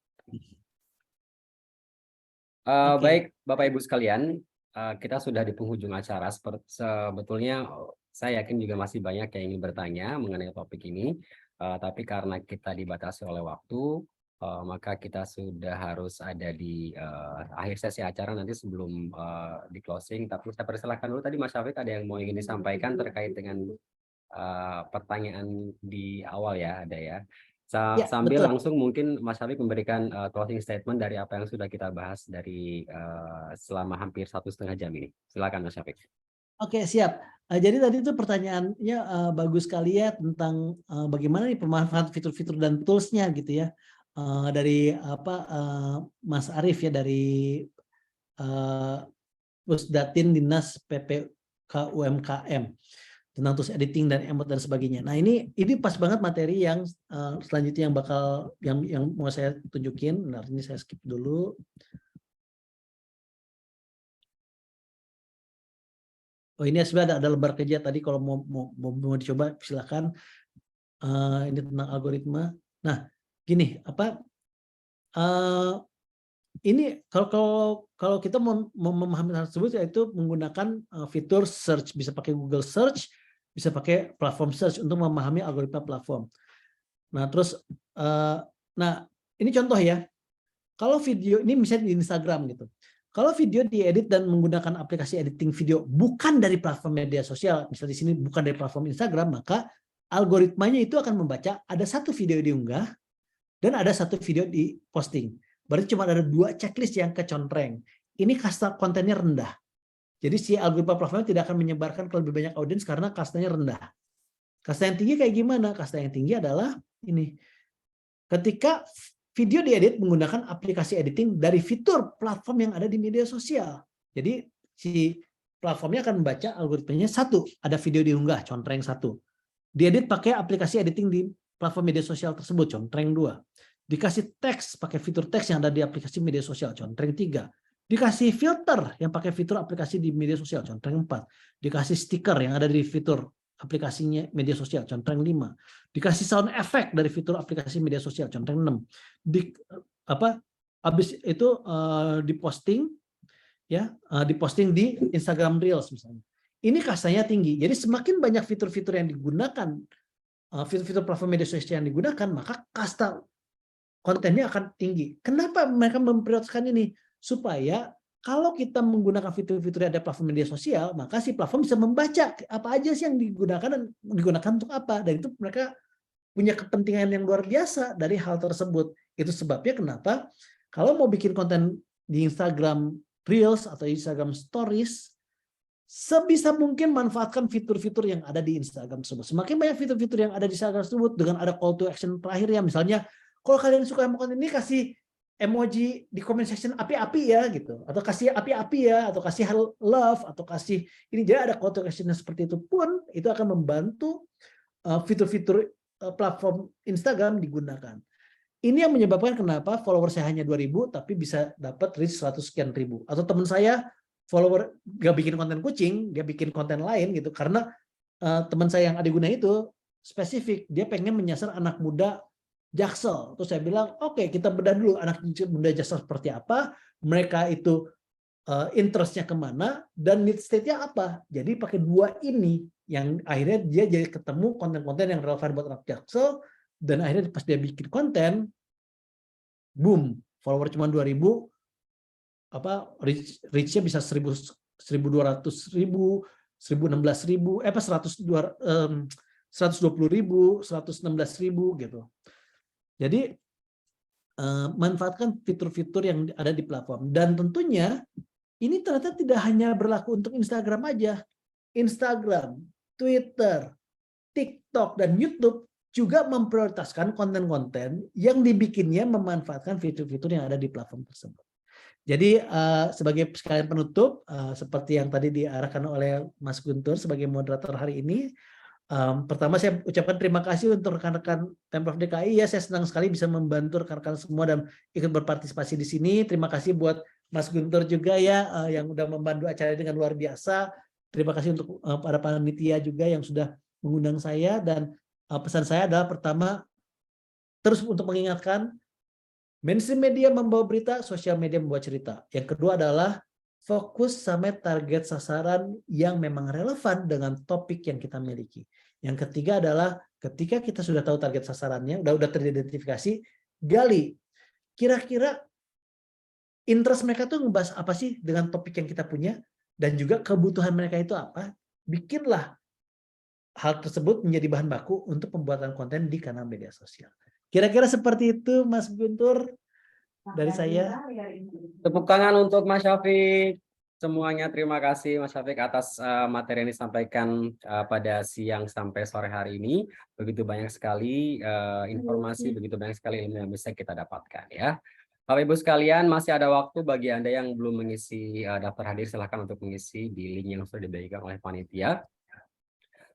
Oke. Baik, Bapak Ibu sekalian, kita sudah di penghujung acara. Sebetulnya saya yakin juga masih banyak yang ingin bertanya mengenai topik ini, tapi karena kita dibatasi oleh waktu, maka kita sudah harus ada di akhir sesi acara nanti sebelum di closing. Tapi saya persilahkan dulu, tadi Mas Syafiq ada yang mau ingin disampaikan terkait dengan pertanyaan di awal ya, ada ya. Ya, Sambil betul. langsung mungkin Mas Syafiq memberikan closing statement dari apa yang sudah kita bahas dari selama hampir 1,5 jam ini. Silakan Mas Syafiq. Oke, siap. Jadi tadi itu pertanyaannya bagus sekali ya, tentang bagaimana nih pemanfaatan fitur-fitur dan tools-nya gitu ya. Dari Mas Arief ya, dari Pusdatin Dinas PPK UMKM tentang tools editing dan emot dan sebagainya. Nah, ini pas banget materi yang selanjutnya yang mau saya tunjukin. Nah, ini saya skip dulu. Oh, ini sebenarnya ada lembar kerja tadi, kalau mau dicoba silakan. Ini tentang algoritma. Nah, gini, ini kalau kita mau memahami hal tersebut, yaitu menggunakan fitur search, bisa pakai Google Search, bisa pakai platform search untuk memahami algoritma platform. Nah, terus ini contoh ya. Kalau video ini misalnya di Instagram gitu. Kalau video diedit dan menggunakan aplikasi editing video bukan dari platform media sosial, misalnya di sini bukan dari platform Instagram, maka algoritmanya itu akan membaca ada satu video diunggah dan ada satu video di posting. Berarti cuma ada 2 checklist yang kecontreng. Ini kasta kontennya rendah. Jadi si algoritma platformnya tidak akan menyebarkan ke lebih banyak audiens karena kastanya rendah. Kasta yang tinggi kayak gimana? Kasta yang tinggi adalah ini. Ketika video diedit menggunakan aplikasi editing dari fitur platform yang ada di media sosial. Jadi si platformnya akan membaca algoritmanya satu, ada video diunggah, contreng 1. Diedit pakai aplikasi editing di platform media sosial tersebut, contreng 2. Dikasih teks pakai fitur teks yang ada di aplikasi media sosial, contreng 3. Dikasih filter yang pakai fitur aplikasi di media sosial, contreng 4. Dikasih stiker yang ada di fitur aplikasinya media sosial, contreng 5. Dikasih sound effect dari fitur aplikasi media sosial, contreng 6. Habis itu diposting ya, diposting di Instagram Reels misalnya. Ini kastanya tinggi. Jadi semakin banyak fitur-fitur yang digunakan, fitur-fitur platform media sosial yang digunakan, maka kasta kontennya akan tinggi. Kenapa mereka memprioritaskan ini? Supaya kalau kita menggunakan fitur-fitur yang ada platform media sosial, maka si platform bisa membaca apa aja sih yang digunakan dan digunakan untuk apa. Dan itu mereka punya kepentingan yang luar biasa dari hal tersebut. Itu sebabnya kenapa kalau mau bikin konten di Instagram Reels atau Instagram Stories, sebisa mungkin manfaatkan fitur-fitur yang ada di Instagram tersebut. Semakin banyak fitur-fitur yang ada di Instagram tersebut dengan ada call to action terakhir ya, misalnya kalau kalian suka sama konten ini, kasih emoji di comment section api-api ya gitu, atau kasih api-api ya, atau kasih love, atau kasih ini, jadi ada call to action seperti itu pun itu akan membantu fitur-fitur platform Instagram digunakan. Ini yang menyebabkan kenapa follower saya hanya 2.000 tapi bisa dapat reach 100 sekian ribu. Atau teman saya follower gak bikin konten kucing, dia bikin konten lain gitu, karena teman saya yang Adiguna itu spesifik, dia pengen menyasar anak muda Jaksel. Terus saya bilang, oke, kita bedah dulu anak muda Jaksel seperti apa, mereka itu interestnya kemana, dan need state-nya apa. Jadi pakai dua ini, yang akhirnya dia jadi ketemu konten-konten yang relevan buat anak Jaksel, dan akhirnya pas dia bikin konten, boom, follower cuma 2.000, reach-nya bisa 1.200.000, 116.000, 120.000, 116.000 gitu. Jadi manfaatkan fitur-fitur yang ada di platform, dan tentunya ini ternyata tidak hanya berlaku untuk Instagram aja. Instagram, Twitter, TikTok, dan YouTube juga memprioritaskan konten-konten yang dibikinnya memanfaatkan fitur-fitur yang ada di platform tersebut. Jadi sebagai sekalian penutup, seperti yang tadi diarahkan oleh Mas Guntur sebagai moderator hari ini, pertama saya ucapkan terima kasih untuk rekan-rekan Pemprov DKI ya, saya senang sekali bisa membantu rekan-rekan semua dan ikut berpartisipasi di sini. Terima kasih buat Mas Guntur juga ya yang udah membantu acara dengan luar biasa. Terima kasih untuk para panitia juga yang sudah mengundang saya, dan pesan saya adalah pertama, terus untuk mengingatkan mainstream media membawa berita, sosial media membawa cerita. Yang kedua adalah fokus sama target sasaran yang memang relevan dengan topik yang kita miliki. Yang ketiga adalah ketika kita sudah tahu target sasarannya, udah teridentifikasi, gali. Kira-kira interest mereka tuh ngebahas apa sih dengan topik yang kita punya, dan juga kebutuhan mereka itu apa. Bikinlah hal tersebut menjadi bahan baku untuk pembuatan konten di kanal media sosial. Kira-kira seperti itu, Mas Guntur. Dari saya. Tepuk tangan untuk Mas Syafiq. Semuanya terima kasih Mas Syafiq atas materi yang disampaikan pada siang sampai sore hari ini. Begitu banyak sekali informasi, begitu banyak sekali ilmu yang bisa kita dapatkan ya. Bapak Ibu sekalian, masih ada waktu bagi Anda yang belum mengisi daftar hadir, silahkan untuk mengisi di link yang sudah dibagikan oleh panitia.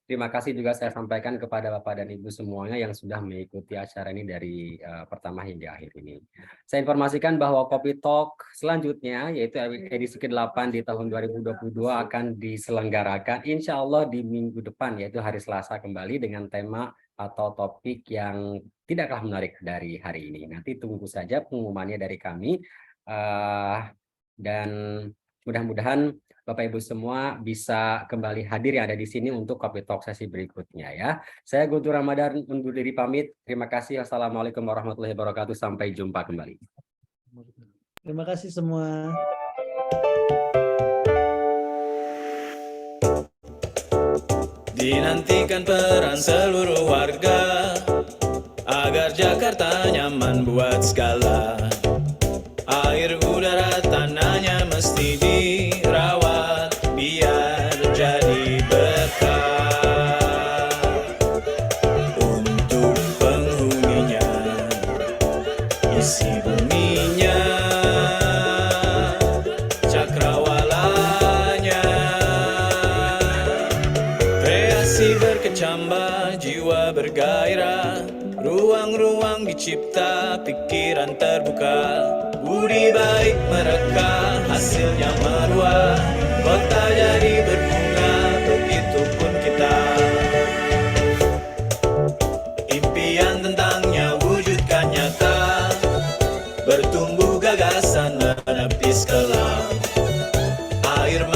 Terima kasih juga saya sampaikan kepada Bapak dan Ibu semuanya yang sudah mengikuti acara ini dari pertama hingga akhir ini. Saya informasikan bahwa Kopi Talk selanjutnya, yaitu edisi ke-8 di tahun 2022 akan diselenggarakan insya Allah di minggu depan, yaitu hari Selasa kembali dengan tema atau topik yang tidak kalah menarik dari hari ini. Nanti tunggu saja pengumumannya dari kami, dan mudah-mudahan Bapak Ibu semua bisa kembali hadir yang ada di sini untuk Kopi Talk sesi berikutnya ya. Saya Guntur Ramadan undur diri pamit. Terima kasih. Assalamualaikum warahmatullahi wabarakatuh. Sampai jumpa kembali. Terima kasih semua. Dinantikan peran seluruh warga agar Jakarta nyaman buat segala. Air, udara, tanahnya mesti dirawat biar jadi berkah untuk penghuninya, isi buminya, cakrawalanya. Kreasi berkecambah, jiwa bergairah, ruang-ruang dicipta, pikiran terbuka. Budi baik mereka, hasilnya meruah, kota jadi berbunga, begitupun kita. Impian tentangnya wujudkan nyata, bertumbuh gagasan menepis kelam. Air